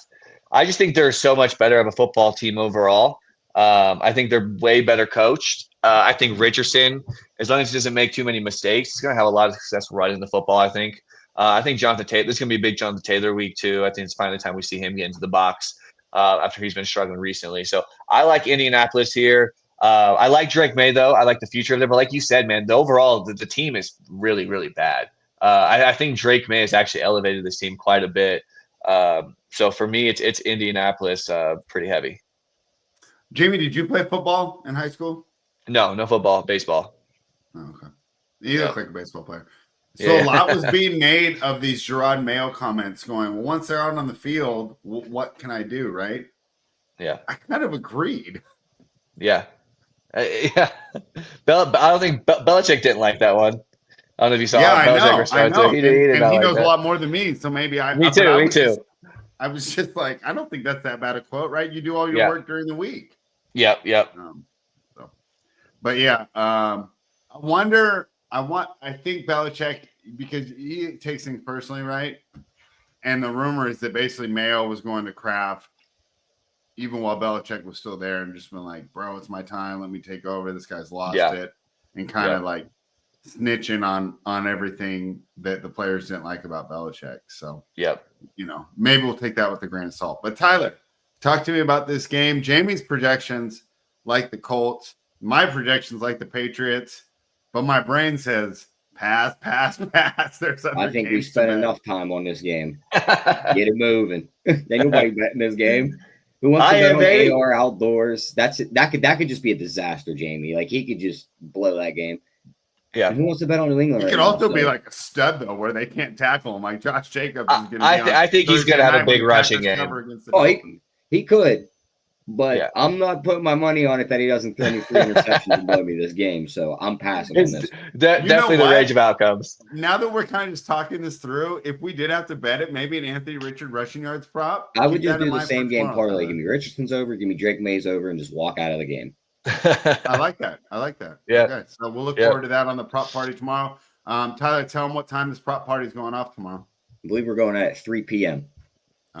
B: I just think they're so much better of a football team overall. I think they're way better coached. I think Richardson, as long as he doesn't make too many mistakes, he's going to have a lot of success running the football, I think. I think Jonathan Taylor, this is going to be a big Jonathan Taylor week, too. I think it's finally time we see him get into the box after he's been struggling recently. So I like Indianapolis here. I like Drake May, though. I like the future of them. But like you said, man, the team is really, really bad. I think Drake May has actually elevated this team quite a bit. So for me, it's Indianapolis pretty heavy.
A: Jayme, did you play football in high school?
B: No football, baseball.
A: Oh, okay. You look like a baseball player. So a lot was being made of these Gerard Mayo comments going, well, once they're out on the field, what can I do, right?
B: Yeah.
A: I kind of agreed.
B: Yeah. I don't think Belichick didn't like that one. I don't know if you saw it.
A: I know.
B: He
A: knows a lot more than me, so maybe
B: Me too.
A: I was just like, I don't think that's that bad a quote, right? You do all your work during the week.
B: Yep.
A: But yeah, I think Belichick, because he takes things personally, right? And the rumor is that basically Mayo was going to Kraft even while Belichick was still there and just been like, bro, it's my time. Let me take over. This guy's lost it. And kind of like snitching on everything that the players didn't like about Belichick. So, maybe we'll take that with a grain of salt. But Tyler, talk to me about this game. Jayme's projections like the Colts. My projections like the Patriots. But my brain says pass. There's other
C: I think we spent enough time on this game. Get it moving. Ain't nobody betting this game. Who wants to bet on AR outdoors? That's it. That could just be a disaster, Jayme. Like he could just blow that game.
B: Yeah.
C: And who wants to bet on New England?
A: He could also be like a stud though, where they can't tackle him. Like Josh Jacobs is going to be.
B: I think he's going to have a big rushing game.
C: He could. But I'm not putting my money on it that he doesn't throw me 3 interceptions and blow me this game. So I'm passing on this.
B: Definitely the range of outcomes.
A: Now that we're kind of just talking this through, if we did have to bet it, maybe an Anthony Richard rushing yards prop.
C: I would just do the same game parlay. Give me Richardson's over, give me Drake May's over, and just walk out of the game.
A: I like that.
B: Yeah.
A: Okay. So we'll look forward to that on the prop party tomorrow. Tyler, tell them what time this prop party is going off tomorrow.
C: I believe we're going at 3 p.m.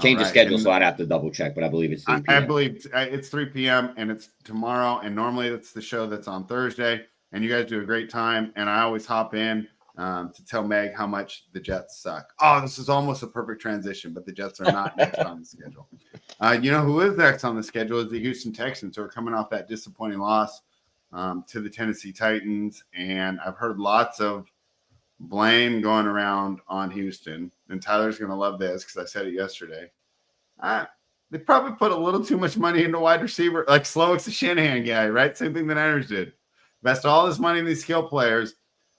C: Change the schedule, so I'd have to double check, but I believe it's 3 p.m.
A: I believe it's 3 p.m. and it's tomorrow. And normally it's the show that's on Thursday. And you guys do a great time. And I always hop in to tell Meg how much the Jets suck. Oh, this is almost a perfect transition, but the Jets are not next on the schedule. You know who is next on the schedule is the Houston Texans, who are coming off that disappointing loss to the Tennessee Titans. And I've heard lots of blame going around on Houston. And Tyler's going to love this because I said it yesterday. They probably put a little too much money into wide receiver, like Slowick's the Shanahan guy, right? Same thing the Niners did. Invest all this money in these skill players,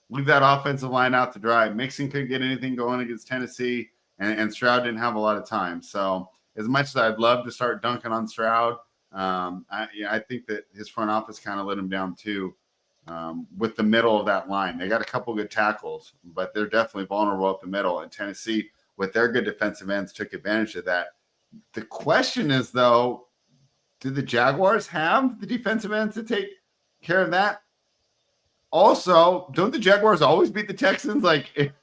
A: leave that offensive line out to dry. Mixon couldn't get anything going against Tennessee, and Stroud didn't have a lot of time. So as much as I'd love to start dunking on Stroud, I think that his front office kind of let him down too with the middle of that line. They got a couple good tackles, but they're definitely vulnerable up the middle. And Tennessee, with their good defensive ends, took advantage of that. The question is, though, do the Jaguars have the defensive ends to take care of that? Also, don't the Jaguars always beat the Texans? Like,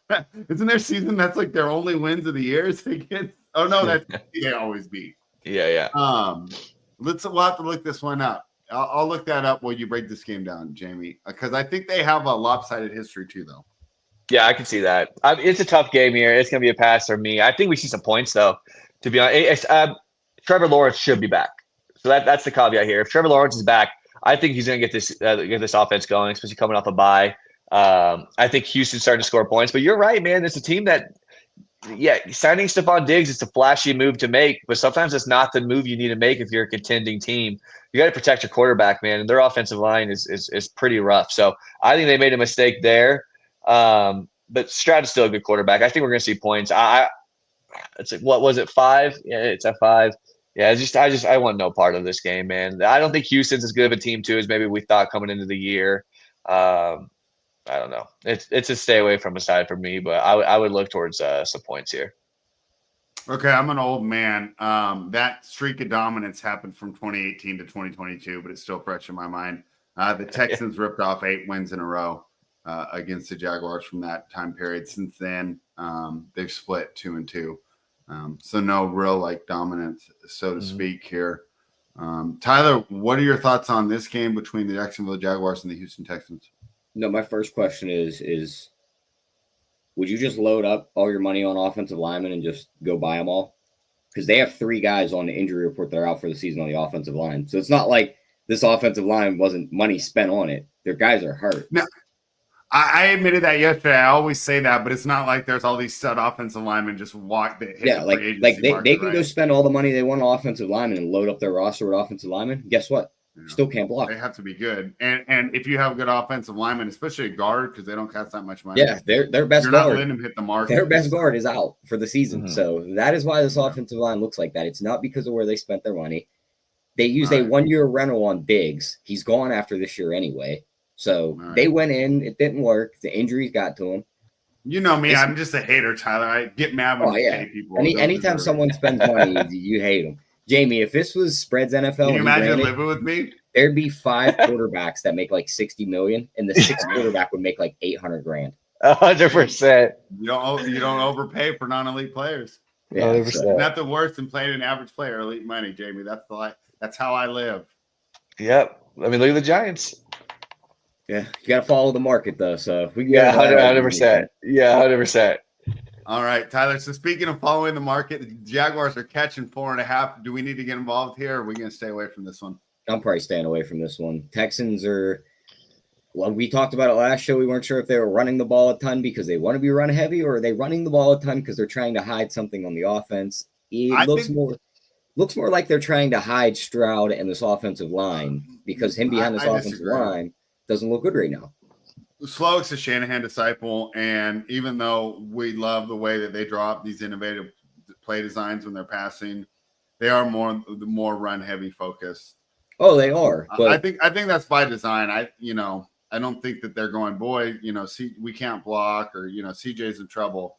A: isn't their season that's like their only wins of the year? Oh no, that's they always beat.
B: Yeah.
A: We'll have to look this one up. I'll look that up while you break this game down, Jayme, because I think they have a lopsided history too, though.
B: Yeah, I can see that. It's a tough game here. It's going to be a pass for me. I think we see some points, though, to be honest. Trevor Lawrence should be back. So that's the caveat here. If Trevor Lawrence is back, I think he's going to get this offense going, especially coming off a bye. I think Houston's starting to score points. But you're right, man. It's a team that, signing Stephon Diggs is a flashy move to make, but sometimes it's not the move you need to make if you're a contending team. You got to protect your quarterback, man, and their offensive line is pretty rough. So I think they made a mistake there. But Stroud is still a good quarterback. I think we're going to see points. It's like, what was it, 5? Yeah, it's at 5. Yeah, I want no part of this game, man. I don't think Houston's as good of a team too as maybe we thought coming into the year. I don't know. It's a stay away from a side for me, but I would look towards some points here.
A: Okay, I'm an old man. That streak of dominance happened from 2018 to 2022, but it's still fresh in my mind. The Texans ripped off 8 wins in a row against the Jaguars from that time period. Since then, they've split 2-2. So no real dominance, so to speak, here. Tyler, what are your thoughts on this game between the Jacksonville Jaguars and the Houston Texans?
C: No, my first question is would you just load up all your money on offensive linemen and just go buy them all? Because they have 3 guys on the injury report that are out for the season on the offensive line. So it's not like this offensive line wasn't money spent on it. Their guys are hurt.
A: No, I admitted that yesterday. I always say that, but it's not like there's all these stud offensive linemen just walk. They
C: can go spend all the money they want on offensive linemen and load up their roster with offensive linemen. Guess what? Still can't block.
A: They have to be good, and if you have good offensive linemen, especially a guard, because they don't cost that much money.
C: Yeah, their best
A: You're
C: guard.
A: not letting them hit the mark.
C: Their best guard is out for the season, so that is why this offensive line looks like that. It's not because of where they spent their money. They used a 1-year rental on Diggs. He's gone after this year anyway. So they went in. It didn't work. The injuries got to him.
A: You know me. I'm just a hater, Tyler. I get mad when you pay people.
C: Anytime someone spends money, you hate them. Jayme, if this was Spreads NFL,
A: can you imagine living with me?
C: There'd be 5 quarterbacks that make like $60 million, and the 6th quarterback would make like $800,000.
B: 100%.
A: You don't overpay for non-elite players.
C: Yeah,
A: not the worst in playing an average player, elite money, Jayme. That's how I live.
B: Yep. I mean, look at the Giants.
C: Yeah, you got to follow the market though. So we
B: 100%. Yeah, 100%.
A: All right, Tyler. So speaking of following the market, the Jaguars are catching 4.5. Do we need to get involved here, or are we going to stay away from this one?
C: I'm probably staying away from this one. Texans are. Well, we talked about it last show. We weren't sure if they were running the ball a ton because they want to be run heavy, or are they running the ball a ton because they're trying to hide something on the offense. It looks more like they're trying to hide Stroud and this offensive line because him behind this offensive line doesn't look good right now.
A: Slowick's a Shanahan disciple, and even though we love the way that they draw up these innovative play designs when they're passing, they are more run heavy focused.
C: Oh, they are. But
A: I think that's by design. I don't think that they're going, boy, we can't block, or CJ's in trouble.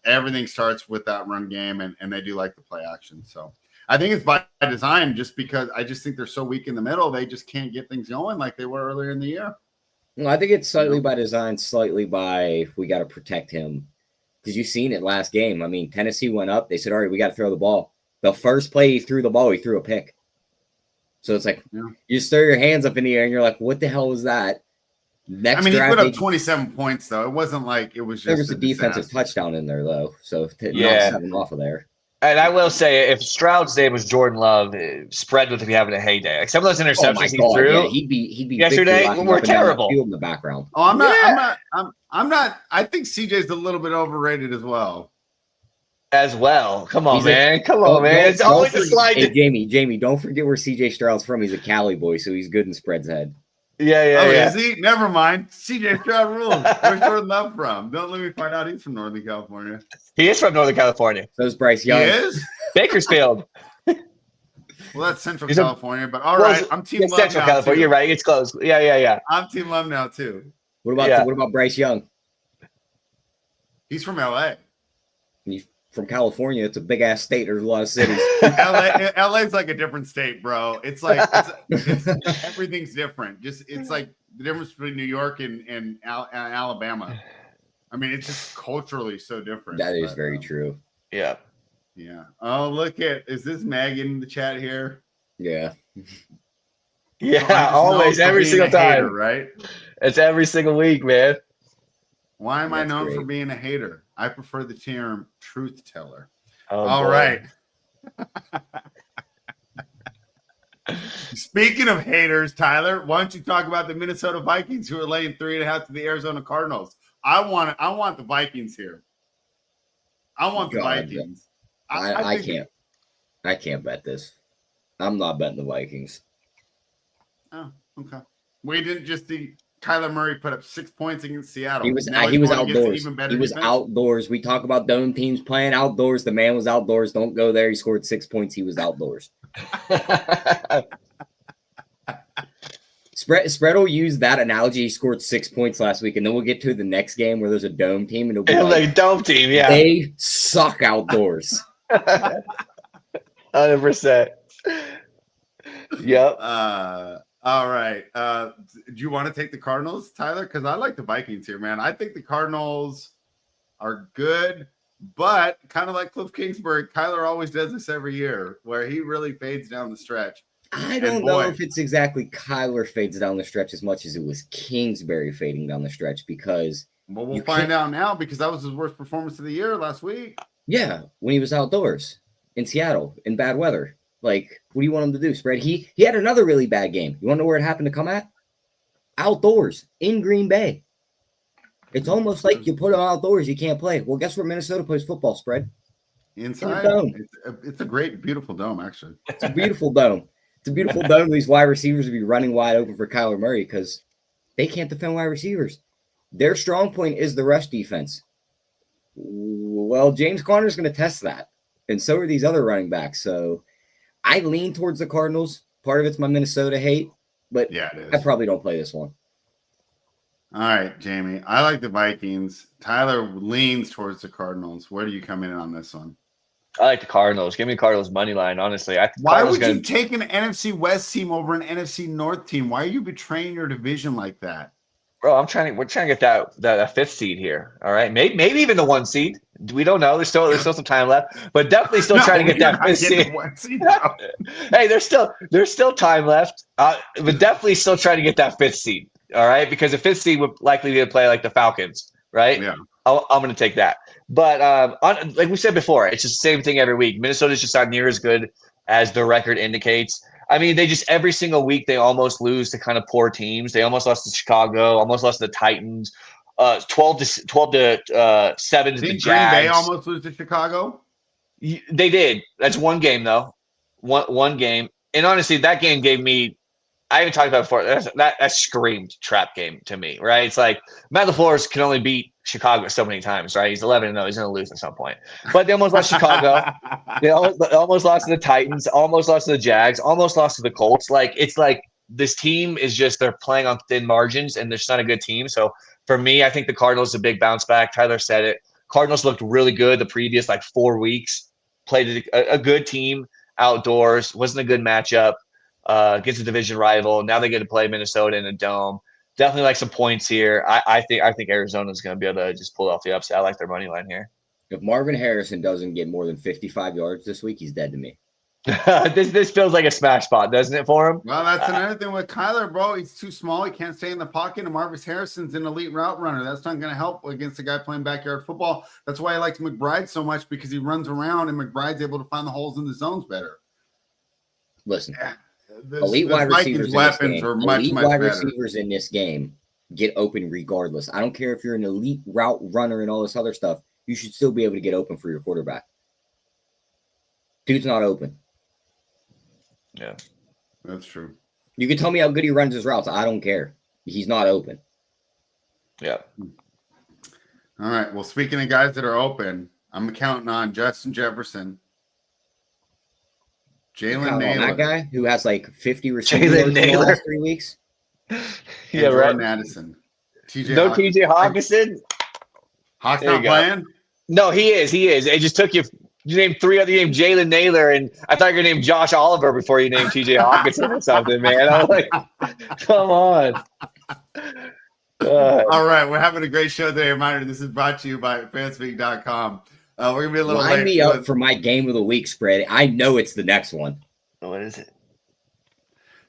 A: Everything starts with that run game, and they do like the play action. So I think it's by design, just because I just think they're so weak in the middle, they just can't get things going like they were earlier in the year.
C: No, I think it's slightly by design, slightly by we got to protect him. Because you've seen it last game. I mean, Tennessee went up. They said, all right, we got to throw the ball. The first play he threw the ball, he threw a pick. So it's like you just throw your hands up in the air and you're like, what the hell was that?
A: He put up 27 points, though. It wasn't like it was just
C: there was a defensive touchdown in there, though. So knock 7 off of there.
B: And I will say, if Stroud's name was Jordan Love, spread with him having a heyday. Like some of those interceptions he threw,
C: yeah, he'd be
B: yesterday were terrible.
C: In the background.
A: Oh, I'm not. I think CJ's a little bit overrated as well.
B: Come on, man. It's always a slide.
C: Hey, Jayme, don't forget where CJ Stroud's from. He's a Cali boy, so he's good in spreads head.
A: Is he? Never mind. CJ Stroud rules. Where's Jordan Love from? Don't let me find out he's from Northern California.
B: He is from Northern California.
C: So is Bryce Young.
A: He is?
B: Bakersfield.
A: Well, that's Central California, but all right. I'm Team Love
B: Central
A: now,
B: California.
A: too.
B: You're right. It's close. Yeah.
A: I'm Team Love now, too.
C: What about Bryce Young?
A: He's from LA.
C: from California. It's a big ass state. There's a lot of cities.
A: LA's like a different state, bro. It's like everything's different. It's like the difference between New York and Alabama. I mean, it's just culturally so different.
C: That is very true.
B: Yeah.
A: Yeah. Oh, is this Megan in the chat here?
C: Yeah.
B: Yeah,
A: So
B: always, every single time.
A: Hater, right?
B: It's every single week, man.
A: Why am I
C: That's
A: known
C: great.
A: for being a hater? I prefer the term truth teller.
B: Oh,
A: All
B: boy.
A: right. Speaking of haters, Tyler, why don't you talk about the Minnesota Vikings who are laying 3.5 to the Arizona Cardinals? I want the Vikings here. I want the Vikings.
C: I can't bet this. I'm not betting the Vikings.
A: Oh, okay. We didn't just see Kyler Murray put up 6 points against Seattle.
C: He was
A: Now he's going against an
C: outdoors.
A: even better
C: He was
A: defense.
C: outdoors. We talk about dome teams playing outdoors. The man was outdoors. Don't go there. He scored 6 points. He was outdoors. Spread will use that analogy. He scored 6 points last week, and then we'll get to the next game where there's a dome team, and it'll be
B: like a dome team, yeah.
C: They suck outdoors.
B: 100%. Yep.
A: All right. Do you want to take the Cardinals, Tyler? Because I like the Vikings here, man. I think the Cardinals are good, but kind of like Cliff Kingsbury, Kyler always does this every year where he really fades down the stretch.
C: I don't know if it's exactly Kyler fades down the stretch as much as it was Kingsbury fading down the stretch because
A: Well, we'll find out now because that was his worst performance of the year last week.
C: Yeah, when he was outdoors in Seattle in bad weather. Like, what do you want him to do, Spread? He had another really bad game. You want to know where it happened to come at? Outdoors in Green Bay. It's almost like you put him outdoors, you can't play. Well, guess where Minnesota plays football, Spread?
A: Inside.
C: Dome.
A: It's a great, beautiful dome, actually.
C: It's a beautiful dome. It's a beautiful dome. These wide receivers will be running wide open for Kyler Murray because they can't defend wide receivers. Their strong point is the rush defense. Well, James Conner's going to test that, and so are these other running backs. So I lean towards the Cardinals. Part of it's my Minnesota hate, but
A: yeah, it is.
C: I probably don't play this one.
A: All right, Jayme. I like the Vikings. Tyler leans towards the Cardinals. Where do you come in on this one?
B: I like the Cardinals. Give me Cardinals money line, honestly.
A: Why would you take an NFC West team over an NFC North team? Why are you betraying your division like that?
B: Bro, we're trying to get that fifth seed here. All right. Maybe even the 1 seed. We don't know. There's still some time left, but definitely still trying to get that fifth seed. Hey, there's still time left. But definitely still trying to get that fifth seed. All right, because the fifth seed would likely to play like the Falcons, right?
A: Yeah.
B: I'm going to take that. But like we said before, it's just the same thing every week. Minnesota's just not near as good as the record indicates. I mean, they just every single week they almost lose to kind of poor teams. They almost lost to Chicago, almost lost to the Titans, 12 to 7 to the Jags.
A: Green Bay almost lose to Chicago?
B: They did. That's one game though. One game. And honestly, that game gave me I haven't talked about it before. That screamed trap game to me, right? It's like Matt LaFleur can only beat Chicago so many times, right? He's 11-0. He's going to lose at some point. But they almost lost Chicago. They almost lost to the Titans. Almost lost to the Jags. Almost lost to the Colts. Like it's like this team is just they're playing on thin margins, and they're just not a good team. So for me, I think the Cardinals is a big bounce back. Tyler said it. Cardinals looked really good the previous 4 weeks. Played a good team outdoors. Wasn't a good matchup. Against a division rival. Now they get to play Minnesota in a dome. Definitely like some points here. I think Arizona's going to be able to just pull off the upset. I like their money line here.
C: If Marvin Harrison doesn't get more than 55 yards this week, he's dead to me.
B: This feels like a smash spot, doesn't it, for him?
A: Well, that's another thing with Kyler, bro. He's too small. He can't stay in the pocket. And Marvis Harrison's an elite route runner. That's not going to help against a guy playing backyard football. That's why I like McBride so much because he runs around and McBride's able to find the holes in the zones better.
C: Listen.
A: Yeah.
C: Elite wide receivers
A: weapons are much
C: wide
A: better.
C: Receivers in this game get open regardless. I don't care if you're an elite route runner and all this other stuff. You should still be able to get open for your quarterback. Dude's not open.
B: Yeah,
A: that's true.
C: You can tell me how good he runs his routes. I don't care. He's not open.
B: Yeah.
A: All right. Well, speaking of guys that are open, I'm counting on Justin Jefferson. Jalen Naylor.
C: That guy who has 50 receiving yards in the last 3 weeks.
B: Yeah, right.
A: Addison.
B: TJ Hawkinson.
A: Hawks not playing?
B: No, he is. He is. It just took you. You named three other. You named Jalen Naylor, and I thought you were named Josh Oliver before you named T.J. Hawkinson or something, man. I was like, come on.
A: All right, we're having a great show today. Reminder: this is brought to you by fanspeak.com. We're gonna be a little
C: Line
A: late.
C: me up for my game of the week spread. I know it's the next one.
B: What is it?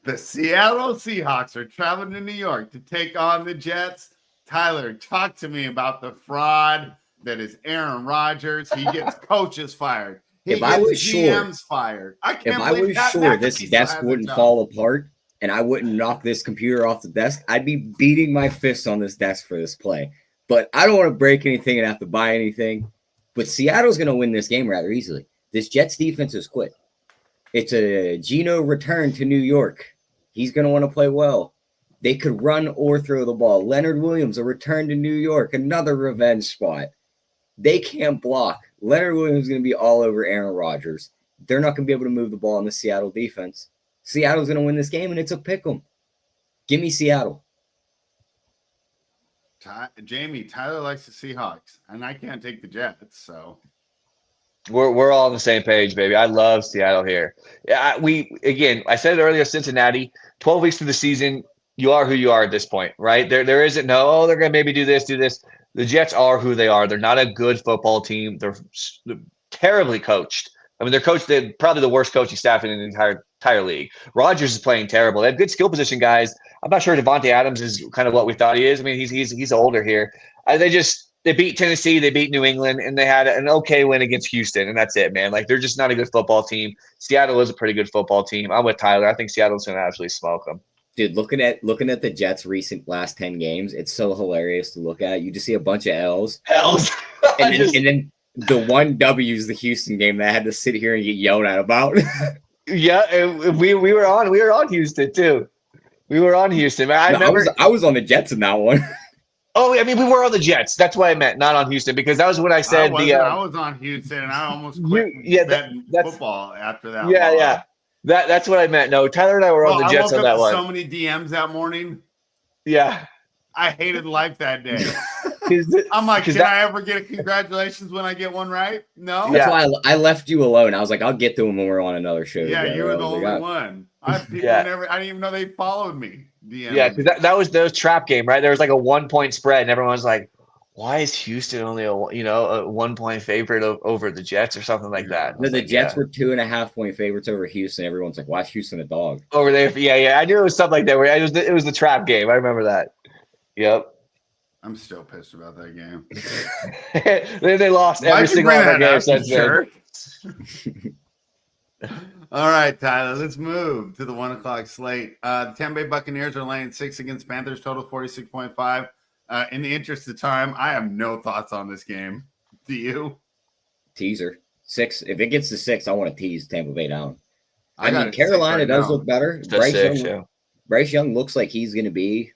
A: The Seattle Seahawks are traveling to New York to take on the Jets. Tyler, talk to me about the fraud that is Aaron Rodgers. He gets coaches fired.
C: If I was sure,
A: fired.
C: If I was sure this desk wouldn't fall apart and I wouldn't knock this computer off the desk, I'd be beating my fists on this desk for this play. But I don't want to break anything and have to buy anything. But Seattle's going to win this game rather easily. This Jets defense is quit. It's a Geno return to New York. He's going to want to play well. They could run or throw the ball. Leonard Williams, a return to New York, another revenge spot. They can't block. Leonard Williams is going to be all over Aaron Rodgers. They're not going to be able to move the ball in the Seattle defense. Seattle's going to win this game, and it's a pick 'em. Give me Seattle.
A: Jayme, Tyler likes the Seahawks, and I can't take the Jets, so
B: We're all on the same page, baby. I love Seattle here. Yeah, I said it earlier, Cincinnati, 12 weeks through the season, you are who you are at this point, right? There isn't they're going to maybe do this. The Jets are who they are. They're not a good football team. They're terribly coached. I mean, they're probably the worst coaching staff in the entire league. Rodgers is playing terrible. They have good skill position guys. I'm not sure Devontae Adams is kind of what we thought he is. I mean, he's older here. They beat Tennessee, they beat New England, and they had an okay win against Houston, and that's it, man. Like, they're just not a good football team. Seattle is a pretty good football team. I'm with Tyler. I think Seattle's going to absolutely smoke them.
C: Dude, looking at the Jets' recent last 10 games, it's so hilarious to look at. You just see a bunch of L's. And then the one W is the Houston game that I had to sit here and get yelled at about.
B: Yeah, we were on Houston too. We were on Houston.
C: I was on the Jets in that one.
B: Oh, I mean, we were on the Jets. That's what I meant, not on Houston, because that was when I said
A: I was on Houston, and I almost quit betting football after that.
B: Yeah. That's what I meant. No, Tyler and I were on the Jets on that one.
A: So many DMs that morning.
B: Yeah,
A: I hated life that day. I'm like, can I ever get a congratulations when I get one right? No.
C: That's why I left you alone. I was like, I'll get to them when we're on another show.
A: Yeah, you were the only one. I didn't even know they followed me. DM.
B: Yeah, because that was the trap game, right? There was like a 1 point spread, and everyone's like, "Why is Houston only a 1 point favorite over the Jets or something like that?"
C: No, the Jets were 2.5 point favorites over Houston. Everyone's like, "Why is Houston a dog?"
B: Over there, yeah. I knew it was something like that. Where it was the trap game. I remember that. Yep.
A: I'm still pissed about that game.
B: they lost every single other game since then.
A: All right, Tyler, let's move to the 1 o'clock slate. The Tampa Bay Buccaneers are laying 6 against Panthers, total 46.5. In the interest of time, I have no thoughts on this game. Do you?
C: Teaser 6. If it gets to 6, I want to tease Tampa Bay down. I mean, Carolina does look better. Bryce Young looks like he's going to be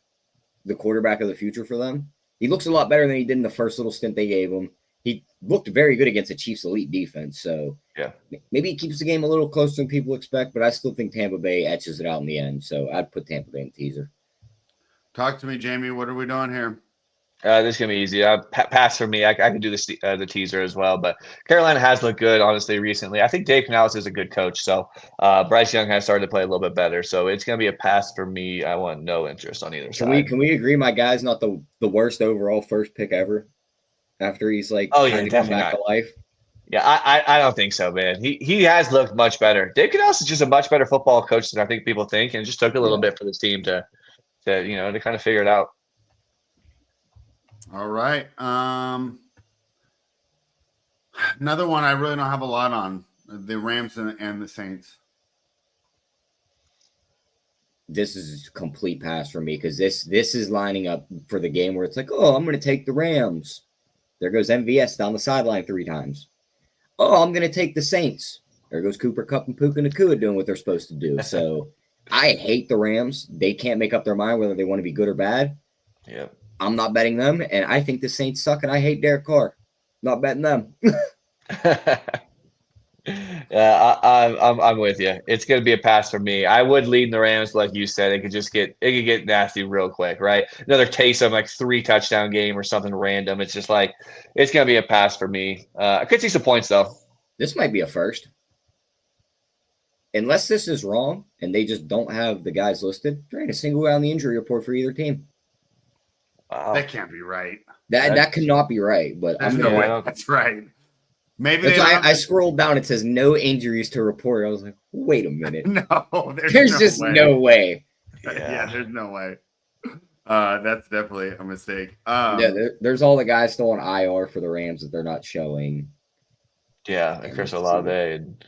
C: the quarterback of the future for them. He looks a lot better than he did in the first little stint they gave him. He looked very good against the Chiefs' elite defense. So
B: yeah,
C: maybe he keeps the game a little closer than people expect, but I still think Tampa Bay etches it out in the end. So I'd put Tampa Bay in the teaser.
A: Talk to me, Jayme. What are we doing here?
B: This is gonna be easy. Pass for me. I could do the teaser as well, but Carolina has looked good, honestly, recently. I think Dave Canales is a good coach, so Bryce Young has started to play a little bit better. So it's gonna be a pass for me. I want no interest on either side.
C: Can we agree? My guy's not the worst overall first pick ever. After he's like,
B: definitely back to life. Yeah, I don't think so, man. He has looked much better. Dave Canales is just a much better football coach than I think people think, and it just took a little bit for this team to kind of figure it out.
A: All right. Another one I really don't have a lot on, the Rams and the Saints.
C: This is a complete pass for me because this is lining up for the game where it's like, oh, I'm going to take the Rams. There goes MVS down the sideline 3 times. Oh, I'm going to take the Saints. There goes Cooper Kupp and Puka Nacua doing what they're supposed to do. So I hate the Rams. They can't make up their mind whether they want to be good or bad.
B: Yeah.
C: I'm not betting them, and I think the Saints suck, and I hate Derek Carr. Not betting them.
B: Yeah, I'm with you. It's going to be a pass for me. I would lead in the Rams, like you said. It could get nasty real quick, right? Another Taysom like 3 touchdown game or something random. It's just like it's going to be a pass for me. I could see some points though.
C: This might be a first. Unless this is wrong and they just don't have the guys listed, there ain't a single guy on the injury report for either team.
B: Wow.
A: That can't be right.
C: That cannot be right, but
A: There's
C: I'm
A: no
C: gonna.
A: way that's right. Maybe
C: That's
A: they
C: why
A: don't
C: I
A: have
C: scrolled down. It says no injuries to report. I was like, wait a minute.
A: no,
C: There's just no way.
A: Yeah, there's no way. That's definitely a mistake.
C: There's all the guys still on IR for the Rams that they're not showing.
B: Yeah, and Chris Olave and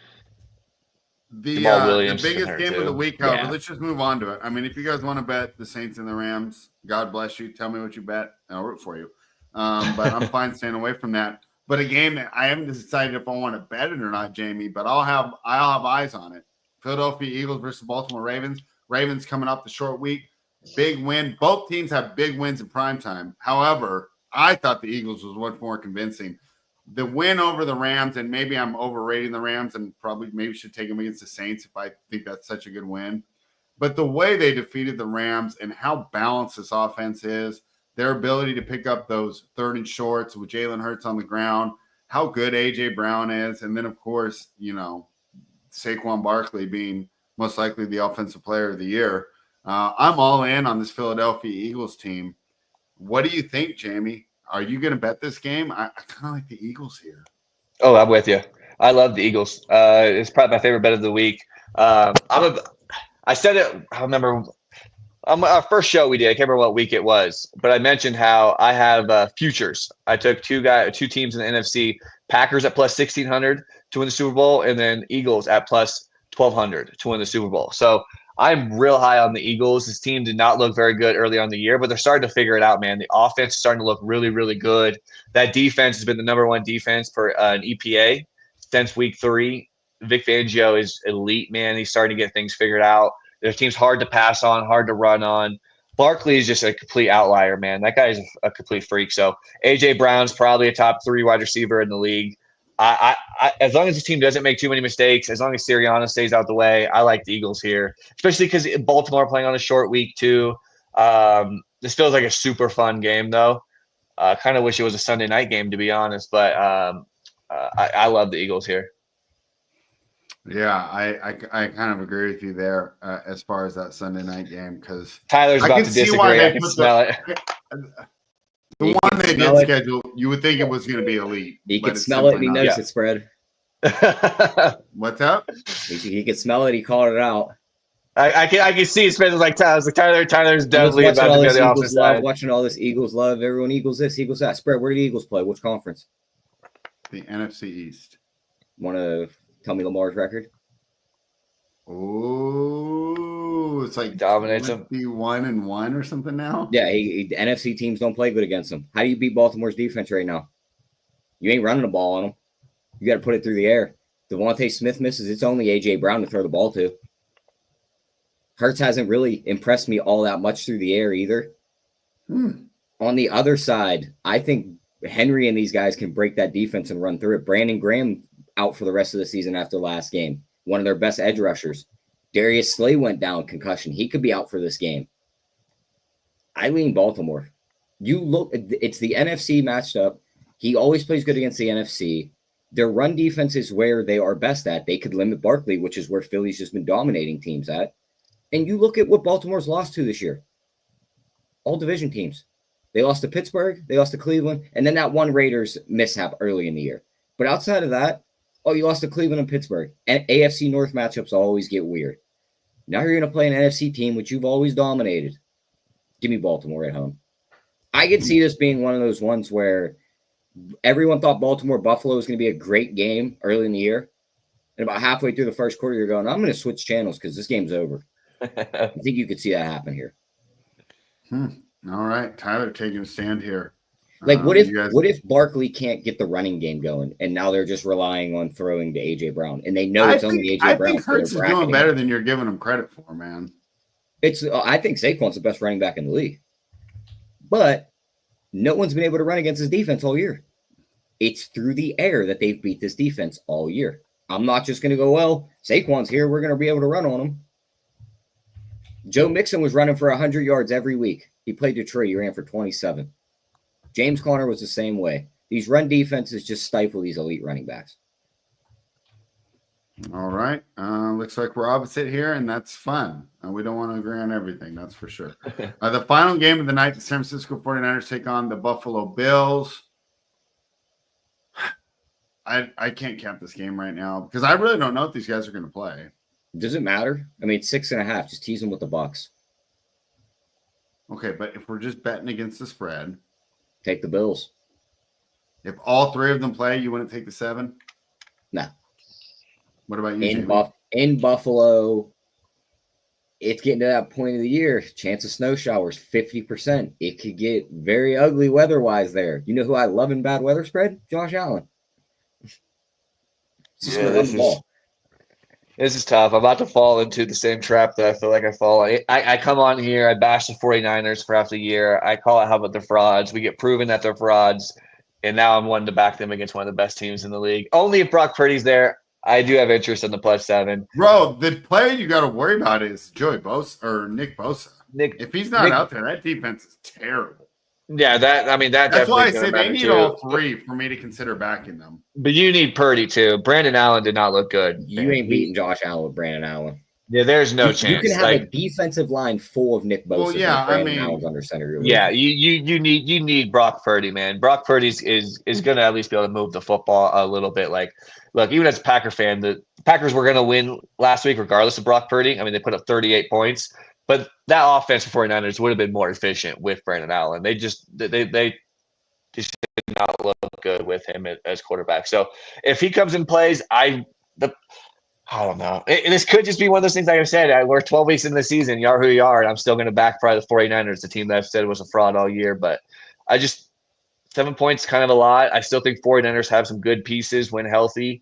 A: The
B: Jamal Williams
A: the
B: has been
A: biggest
B: hurt,
A: game of
B: too.
A: the week, however,
C: Yeah.
A: let's just move on to it. I mean, if you guys want to bet the Saints and the Rams, God bless you. Tell me what you bet, and I'll root for you. But I'm fine staying away from that. But a game that I haven't decided if I want to bet it or not, Jayme, but I'll have eyes on it. Philadelphia Eagles versus Baltimore Ravens. Ravens coming off the short week. Big win. Both teams have big wins in prime time. However, I thought the Eagles was much more convincing. The win over the Rams, and maybe I'm overrating the Rams and probably maybe should take them against the Saints if I think that's such a good win. But the way they defeated the Rams and how balanced this offense is, their ability to pick up those 3rd and shorts with Jalen Hurts on the ground, how good A.J. Brown is, and then, of course, Saquon Barkley being most likely the offensive player of the year. I'm all in on this Philadelphia Eagles team. What do you think, Jayme? Are you going to bet this game? I kind of like the Eagles here.
B: Oh, I'm with you. I love the Eagles. It's probably my favorite bet of the week. I said it. I remember on our first show we did. I can't remember what week it was, but I mentioned how I have futures. I took two teams in the NFC: Packers at plus 1,600 to win the Super Bowl, and then Eagles at plus 1,200 to win the Super Bowl. So I'm real high on the Eagles. This team did not look very good early on in the year, but they're starting to figure it out, man. The offense is starting to look really, really good. That defense has been the number 1 defense for an EPA since week 3. Vic Fangio is elite, man. He's starting to get things figured out. Their team's hard to pass on, hard to run on. Barkley is just a complete outlier, man. That guy is a complete freak. So A.J. Brown's probably a top 3 wide receiver in the league. I as long as the team doesn't make too many mistakes, as long as Sirianni stays out the way, I like the Eagles here, especially because Baltimore playing on a short week too. This feels like a super fun game, though. Kind of wish it was a Sunday night game, to be honest, but I love the Eagles here.
A: Yeah, I kind of agree with you there as far as that Sunday night game because
B: Tyler's about to disagree. I can smell it.
A: The one they did schedule, you would think it was going to be elite.
C: He could smell it and he knows it spread.
A: What's up?
C: He could smell it. He called it out.
B: I can see his face was like Tyler's definitely about to be on the opposite side.
C: Watching all this Eagles love. Everyone Eagles this, Eagles that. Spread. Where do the Eagles play? Which conference?
A: The NFC East. Want
C: to tell me Lamar's record?
A: Oh, it's like
B: dominates them.
A: 1-1 or something now.
C: Yeah, the NFC teams don't play good against them. How do you beat Baltimore's defense right now? You ain't running the ball on them. You got to put it through the air. Devontae Smith misses. It's only A.J. Brown to throw the ball to. Hurts hasn't really impressed me all that much through the air either. On the other side, I think Henry and these guys can break that defense and run through it. Brandon Graham out for the rest of the season after last game. One of their best edge rushers. Darius Slay went down, concussion. He could be out for this game. I lean Baltimore. You look, it's the NFC matched up. He always plays good against the NFC. Their run defense is where they are best at. They could limit Barkley, which is where Philly's just been dominating teams at. And you look at what Baltimore's lost to this year. All division teams. They lost to Pittsburgh, they lost to Cleveland, and then that one Raiders mishap early in the year. But outside of that, you lost to Cleveland and Pittsburgh. And AFC North matchups always get weird. Now you're going to play an NFC team, which you've always dominated. Give me Baltimore at home. I could see this being one of those ones where everyone thought Baltimore-Buffalo was going to be a great game early in the year. And about halfway through the first quarter, you're going, I'm going to switch channels because this game's over. I think you could see that happen here.
A: All right. Tyler taking a stand here.
C: Like, what if Barkley can't get the running game going, and now they're just relying on throwing to A.J. Brown, and they know it's only A.J. Brown.
A: I think Hurts is doing better than you're giving him credit for, man.
C: I think Saquon's the best running back in the league. But no one's been able to run against his defense all year. It's through the air that they've beat this defense all year. I'm not just going to go, well, Saquon's here. We're going to be able to run on him. Joe Mixon was running for 100 yards every week. He played Detroit. He ran for 27. James Conner was the same way. These run defenses just stifle these elite running backs.
A: All right. Looks like we're opposite here, and that's fun. We don't want to agree on everything, that's for sure. The final game of the night, the San Francisco 49ers take on the Buffalo Bills. I can't count this game right now because I really don't know if these guys are going to play.
C: Does it matter? I mean, 6.5. Just tease them with the Bucks.
A: Okay, but if we're just betting against the spread,
C: take the Bills.
A: If all three of them play, you wouldn't take the 7?
C: No.
A: What about you?
C: In Buffalo, it's getting to that point of the year. Chance of snow showers, 50%. It could get very ugly weather-wise there. You know who I love in bad weather spread? Josh Allen.
B: This is tough. I'm about to fall into the same trap that I feel like I fall. I come on here, I bash the 49ers for half the year. I call it how about they're frauds. We get proven that they're frauds, and now I'm wanting to back them against one of the best teams in the league. Only if Brock Purdy's there. I do have interest in the +7.
A: Bro, the player you got to worry about is Joey Bosa or Nick Bosa. If he's not out there, that defense is terrible.
B: Yeah, that's
A: why I say they need all three for me to consider backing them.
B: But you need Purdy too. Brandon Allen did not look good.
C: You ain't beating Josh Allen with Brandon Allen.
B: Yeah, there's no chance.
C: You can have a defensive line full of Nick Bosa.
A: Well, yeah,
C: Brandon Allen's under center.
B: Yeah, you need Brock Purdy, man. Brock Purdy is going to at least be able to move the football a little bit. Like, look, even as a Packer fan, the Packers were going to win last week regardless of Brock Purdy. I mean, they put up 38 points, but that offense for 49ers would have been more efficient with Brandon Allen. They just did not look good with him as quarterback. So if he comes and plays, I don't know. This could just be one of those things, like I said, we're 12 weeks into the season. You are who you are, and I'm still going to back probably the 49ers, the team that I've said was a fraud all year. But 7 points kind of a lot. I still think 49ers have some good pieces when healthy.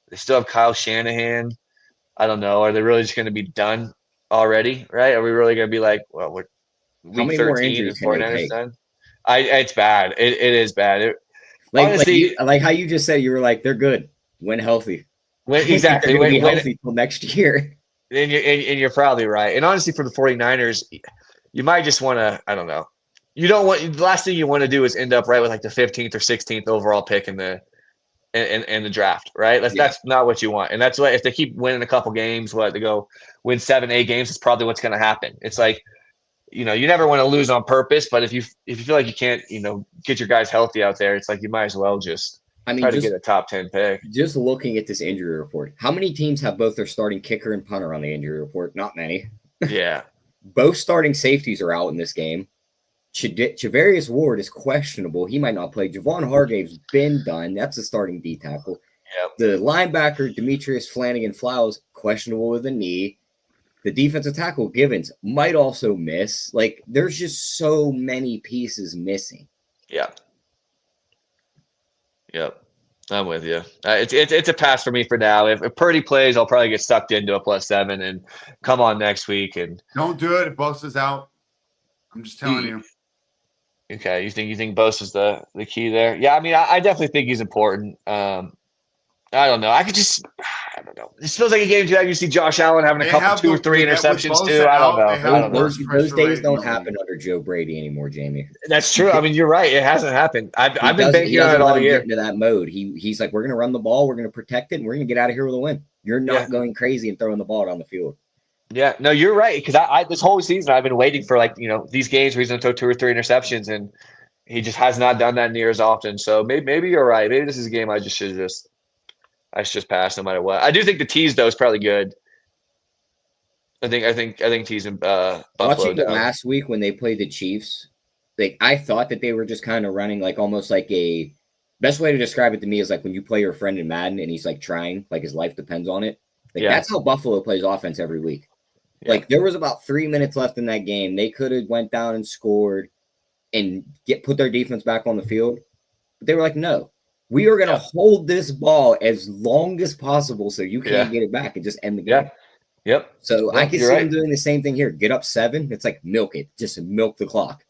B: They still have Kyle Shanahan. I don't know. Are they really just going to be done already, right? Are we really going to be like, well, we're week 13 and 49ers done? It's bad. It is bad.
C: Honestly, like how you just said, you were like, they're good when healthy.
B: Exactly.
C: They're be healthy till next year.
B: And you're probably right. And honestly, for the 49ers, you might just want to, I don't know. You don't want, the last thing you want to do is end up right with like the 15th or 16th overall pick in the draft, right? That's not what you want. And that's why if they keep winning a couple games, they go win 7-8 games, it's probably what's going to happen. It's like, you never want to lose on purpose, but if you feel like you can't, get your guys healthy out there, it's like you might as well just try to get a top 10 pick.
C: Just looking at this injury report, how many teams have both their starting kicker and punter on the injury report? Not many.
B: Yeah.
C: Both starting safeties are out in this game. Charvarius Ward is questionable. He might not play. Javon Hargrave's been done. That's a starting D tackle.
B: Yep.
C: The linebacker, Demetrius Flanagan-Flowers, questionable with a knee. The defensive tackle, Givens, might also miss. Like, there's just so many pieces missing.
B: Yeah. Yep. I'm with you. It's a pass for me for now. If Purdy plays, I'll probably get sucked into a +7 and come on next week. And
A: don't do it if Bosa's out. I'm just telling you.
B: Okay, you think Bosa's the key there? Yeah, I mean, I definitely think he's important. I don't know. I don't know. This feels like a game too. You see Josh Allen having a couple 2 or 3 interceptions too. I don't know.
C: Those days don't happen under Joe Brady anymore, Jayme.
B: That's true. I mean, you're right. It hasn't happened. I've been banking on it all year.
C: Into that mode. He's like, we're going to run the ball, we're going to protect it, and we're going to get out of here with a win. You're not going crazy and throwing the ball down the field.
B: Yeah, no, you're right. Because I this whole season I've been waiting for these games where he's going to throw 2 or 3 interceptions, and he just has not done that near as often. So maybe you're right. Maybe this is a game I should just pass no matter what. I do think the tease though is probably good. I think teasing Buffalo.
C: Watching it last week when they played the Chiefs, like I thought that they were just kind of running like almost like a best way to describe it to me is like when you play your friend in Madden and he's like trying, like his life depends on it. Like that's how Buffalo plays offense every week. Yeah. Like there was about 3 minutes left in that game. They could have went down and scored and put their defense back on the field. But they were like, no, we are going to hold this ball as long as possible so you can't get it back and just end the game.
B: Yeah. Yep.
C: So I can see them doing the same thing here. Get up 7. It's like milk it. Just milk the clock.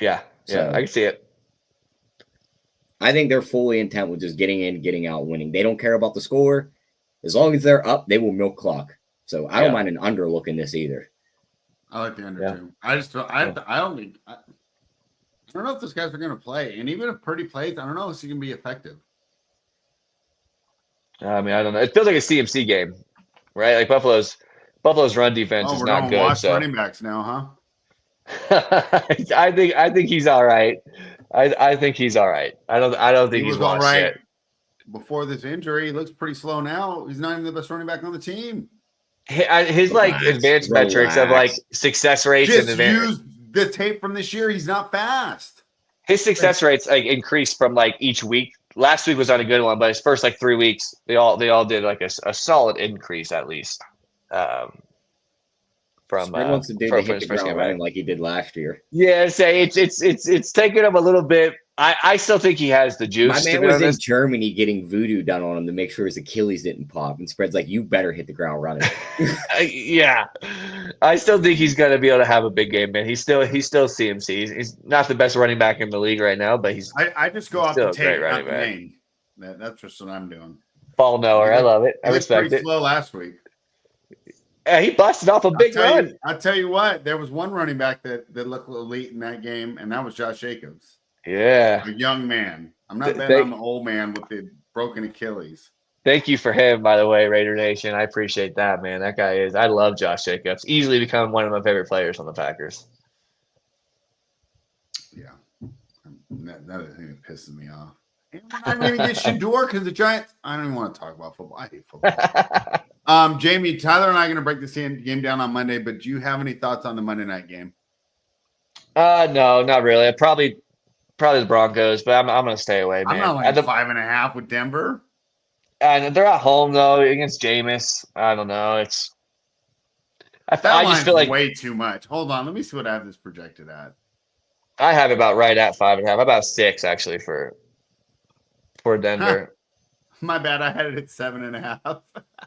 B: Yeah. Yeah. I can see it.
C: I think they're fully intent with just getting in, getting out, winning. They don't care about the score. As long as they're up, they will milk clock. So I don't
B: Yeah.
C: mind an under looking this either.
A: I like the under
B: Yeah.
A: too. I just don't. I don't think. I don't know if those guys are going to play, and even if Purdy plays, I don't know if he can be effective.
B: I mean, I don't know. It feels like a CMC game, right? Like Buffalo's run defense
A: Oh,
B: is
A: we're
B: not
A: going
B: good.
A: wash
B: So
A: running backs now,
B: I think he's all right. I think he's all right. I don't
A: huh?
B: think
A: He
B: he's
A: was all
B: washed
A: right
B: yet.
A: before this injury. He looks pretty slow now. He's not even the best running back on the team.
B: His like
C: Relax,
B: advanced metrics of like
C: relax.
B: success rates and
A: Just
B: advanced,
A: use the tape from this year. He's not fast.
B: his success rates like increased from like each week. Last week was not a good one, but his first like 3 weeks, they all did like a solid increase at least. From
C: Spread wants to do
B: from
C: to hit
B: his
C: the
B: first
C: ground
B: game, right?
C: running like he did last year.
B: Yeah, say it's taken him a little bit. I still think he has the
C: My
B: juice, to
C: man
B: be
C: was in
B: honest.
C: Germany getting voodoo done on him to make sure his Achilles didn't pop. And Spread's like, you better hit the ground running.
B: Yeah, I still think he's gonna be able to have a big game, man. He's still CMC. He's not the best running back in the league right now, but he's
A: I just go
B: He's
A: off
B: still
A: the
B: a great
A: tape, not
B: running
A: the
B: back.
A: name. That's just what I'm doing.
B: ball knower. I love it. I
A: He looked
B: respect
A: pretty
B: it.
A: slow last week.
B: Yeah, he busted off a big run.
A: I'll tell you what, there was one running back that looked elite in that game, and that was Josh Jacobs,
B: Yeah.
A: a young man. I'm not
B: Th-
A: betting on
B: thank-
A: the old man with the broken Achilles.
B: Thank you for him, by the way, Raider Nation. I appreciate that, man. That guy is. I love Josh Jacobs. Easily become one of my favorite players on the Packers.
A: Yeah, that thing that pisses me off. And we're not going to get Shador because the Giants. I don't even want to talk about football. I hate football. Jayme, Tyler, and I are going to break this game down on Monday. But do you have any thoughts on the Monday night game?
B: No, not really. Probably the Broncos, but I'm gonna stay away, man.
A: I'm not like 5.5 with Denver.
B: And they're at home though against Jameis. I don't know. I
A: That
B: just
A: line's
B: feel like
A: way too much. Hold on, let me see what I have this projected at.
B: I have it about right at 5.5, about 6 actually for Denver.
A: My bad, I had it at 7.5.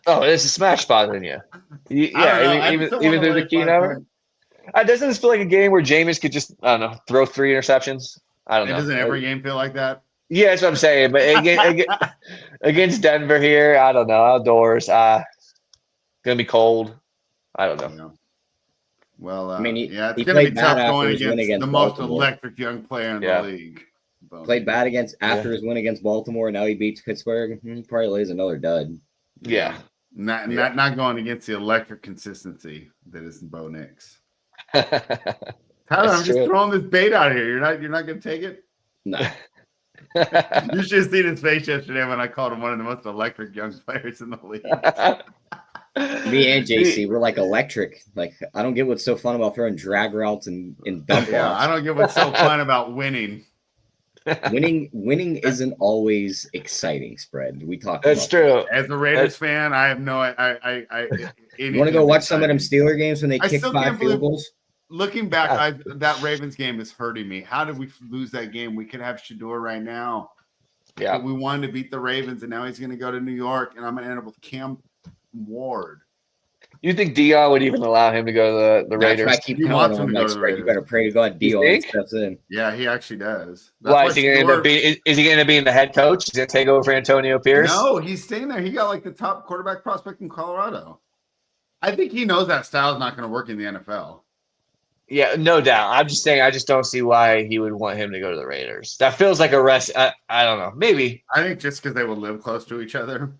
B: Oh, it's a smash spot in you.
A: I don't know. I
B: Even
A: still
B: even
A: wanna
B: through
A: lay
B: the key
A: 5
B: number.
A: points.
B: Doesn't this feel like a game where Jameis could just, I don't know, throw 3 interceptions? I don't
A: It
B: know.
A: doesn't every game feel like that.
B: Yeah, that's what I'm saying. But against Denver here, I don't know. Outdoors, gonna be cold. I don't know.
A: Yeah. Well,
C: I mean,
A: yeah, it's
C: he
A: going to
C: played
A: be
C: bad
A: tough
C: after
A: going
C: his win
A: against the
C: against
A: most
C: Baltimore.
A: electric young player in
B: Yeah.
A: the league.
C: Played bad after his win against Baltimore. Now he beats Pittsburgh. He probably lays another dud.
B: Yeah.
A: Not going against the electric consistency that is Bo Nix.
B: That's
A: Tyler, I'm just
B: true.
A: throwing this bait out here. You're not going to take it?
C: No.
A: You should have seen his face yesterday when I called him one of the most electric young players in the league.
C: Me and JC, we're like electric. Like, I don't get what's so fun about throwing drag routes and dump
A: Yeah,
C: offs.
A: I don't get what's so fun about winning.
C: Winning isn't always exciting. Spread. We talked.
B: That's
C: about
B: true.
A: As a Raiders fan, I have no.
C: You want to go watch some of them Steeler games when they
A: I
C: kick
A: still
C: 5
A: can't
C: field
A: believe-
C: goals?
A: Looking back, that Ravens game is hurting me. How did we lose that game? We could have Shador right now.
B: Yeah.
A: But we wanted to beat the Ravens, and now he's going to go to New York, and I'm going to end up with Cam Ward.
B: You think Dion would even allow him to go to the
C: That's why I
B: Raiders?
C: keep
A: He
C: telling
A: wants
C: him,
A: him to
C: like,
A: go to the
C: Spread, you
A: Raiders.
C: better pray to God
B: You
C: Dion
B: think?
C: steps in.
A: Yeah, he actually does. That's
B: Why is he going to end up being? Is he going to be in the head coach? He's going to take over for Antonio Pierce?
A: No, he's staying there. He got like the top quarterback prospect in Colorado. I think he knows that style is not going to work in the NFL.
B: Yeah, no doubt. I'm just saying. I just don't see why he would want him to go to the Raiders. That feels like a rest. I don't know. Maybe.
A: I think just because they will live close to each other.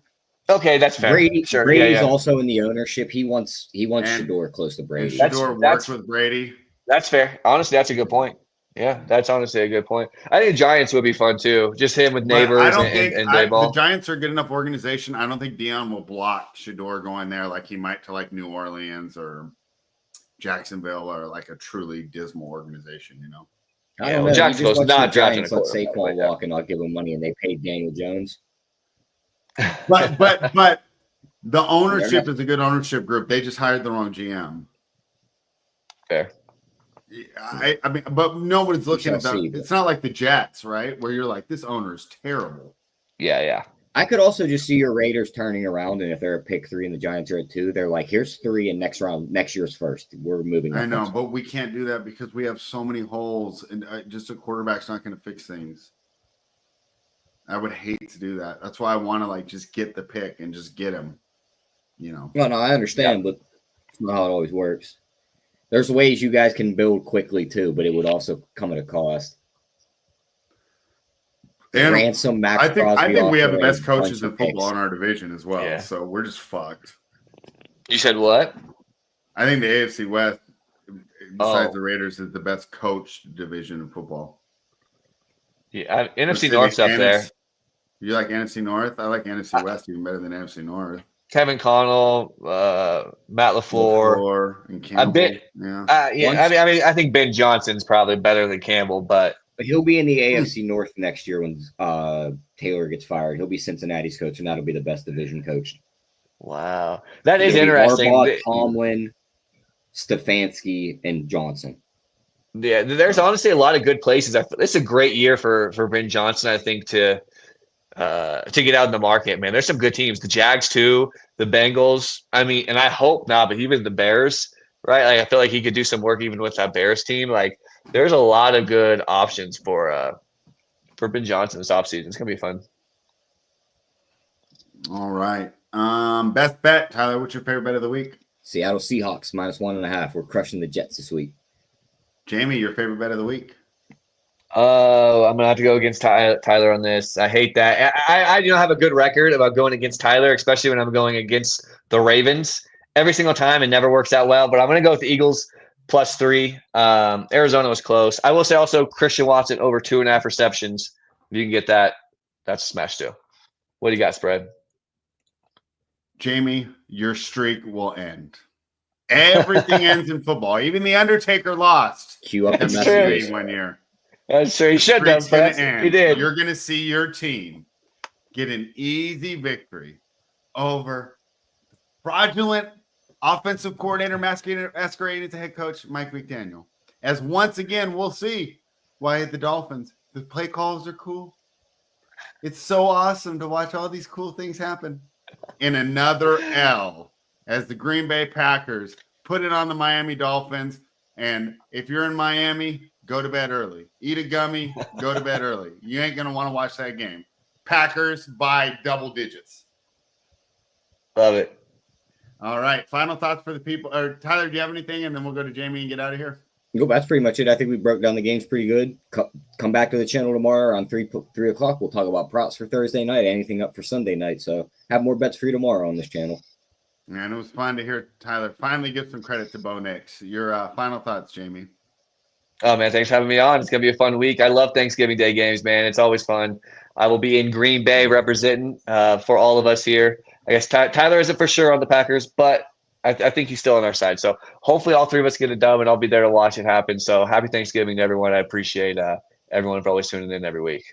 B: Okay, that's fair.
C: Brady,
B: Sure.
C: Brady's
B: yeah.
C: also in the ownership. He wants
A: And-
C: Shador close to
A: And
C: Brady.
A: Shador
B: That's-
A: works with Brady.
B: That's fair. Honestly, that's a good point. Yeah, that's honestly a good point. I think Giants would be fun too. Just him with
A: But I
B: neighbors
A: don't
B: and
A: think the
B: Dayball.
A: Giants are a good enough organization. I don't think Dion will block Shador going there like he might to like New Orleans or Jacksonville or like a truly dismal organization, you know.
C: I
B: Yeah,
C: don't
B: well,
C: know.
B: Jacksonville's
C: You just watch
B: not
C: the
B: drafting a
C: Giants let
B: quarterback
C: Saquon
B: like that.
C: walk and not give him money, and they paid Daniel Jones.
A: But the ownership is a good ownership group. They just hired the wrong GM.
B: Fair.
A: I mean, but nobody's looking at
C: shall
A: that.
C: see.
A: It's not like the Jets, right? Where you're like, this owner is terrible.
B: Yeah.
C: I could also just see your Raiders turning around, and if they're at pick 3 and the Giants are at 2, they're like, "Here's 3, and next year's first. We're moving."
A: I
C: up
A: know,
C: next."
A: but we can't do that because we have so many holes, and just a quarterback's not going to fix things. I would hate to do that. That's why I want to like just get the pick and just get him. you know.
C: Well, no, I understand, but it's not how it always works. There's ways you guys can build quickly too, but it would also come at a cost.
A: And
C: Ransom, Max
A: I think
C: Crosby
A: we have
C: offer
A: the best
C: a
A: coaches
C: bunch
A: in
C: of
A: football
C: picks.
A: in our division as well.
B: Yeah.
A: So we're just fucked.
B: You said what?
A: I think the AFC West, besides
B: Oh.
A: the Raiders, is the best coached division in football.
B: Yeah, NFC
A: Let's say
B: North's
A: the
B: up there.
A: You like NFC North? I like NFC West even better than NFC North.
B: Kevin Connell, Matt LaFleur.
A: LaFleur and
B: A
A: Campbell.
B: bit.
A: Yeah.
B: Yeah. I think Ben Johnson's probably better than Campbell, but
C: He'll be in the AFC North next year when Taylor gets fired. He'll be Cincinnati's coach, and that'll be the best division coach.
B: wow, that is
C: It'll be
B: interesting.
C: Harbaugh, Tomlin, Stefanski, and Johnson.
B: Yeah, there's honestly a lot of good places. It's a great year for Ben Johnson, I think, to get out in the market, man. There's some good teams. The Jags too, the Bengals. I mean, and I hope not, but even the Bears, right? Like I feel like he could do some work even with that Bears team. Like there's a lot of good options for Ben Johnson this offseason. It's gonna be fun.
A: All right. Best bet, Tyler. What's your favorite bet of the week?
C: Seattle Seahawks -1.5. We're crushing the Jets this week.
A: Jayme, your favorite bet of the week?
B: I'm gonna have to go against Tyler on this. I hate that. I have a good record about going against Tyler, especially when I'm going against the Ravens every single time. It never works out well, but I'm gonna go with the Eagles +3. Arizona was close. I will say also Christian Watson over 2.5 receptions. If you can get that, that's a smash too. What do you got, spread?
A: Jayme, your streak will end. Everything ends in football. Even the Undertaker lost.
C: Cue up the
B: That's
C: messages.
B: true.
A: 1 year.
B: That's true. He
A: The
B: should have,
A: streak's
B: but
A: gonna end.
B: he did.
A: You're going to see your team get an easy victory over fraudulent offensive coordinator masquerading as a head coach, Mike McDaniel. As once again, we'll see why the Dolphins, the play calls are cool. It's so awesome to watch all these cool things happen. In another L, as the Green Bay Packers put it on the Miami Dolphins. And if you're in Miami, go to bed early. Eat a gummy, go to bed early. You ain't going to want to watch that game. Packers by double digits.
B: Love it.
A: All right. Final thoughts for the people. Or Tyler, do you have anything? And then we'll go to Jayme and get out of here.
C: Nope, that's pretty much it. I think we broke down the games pretty good. Come back to the channel tomorrow around 3 o'clock. We'll talk about props for Thursday night, anything up for Sunday night. So have more bets for you tomorrow on this channel.
A: And it was fun to hear Tyler finally give some credit to Bo Nix. Your final thoughts, Jayme.
B: Oh, man, thanks for having me on. It's going to be a fun week. I love Thanksgiving Day games, man. It's always fun. I will be in Green Bay representing for all of us here. I guess Tyler isn't for sure on the Packers, but I think he's still on our side. So hopefully all three of us get it done, and I'll be there to watch it happen. So happy Thanksgiving to everyone. I appreciate everyone for always tuning in every week.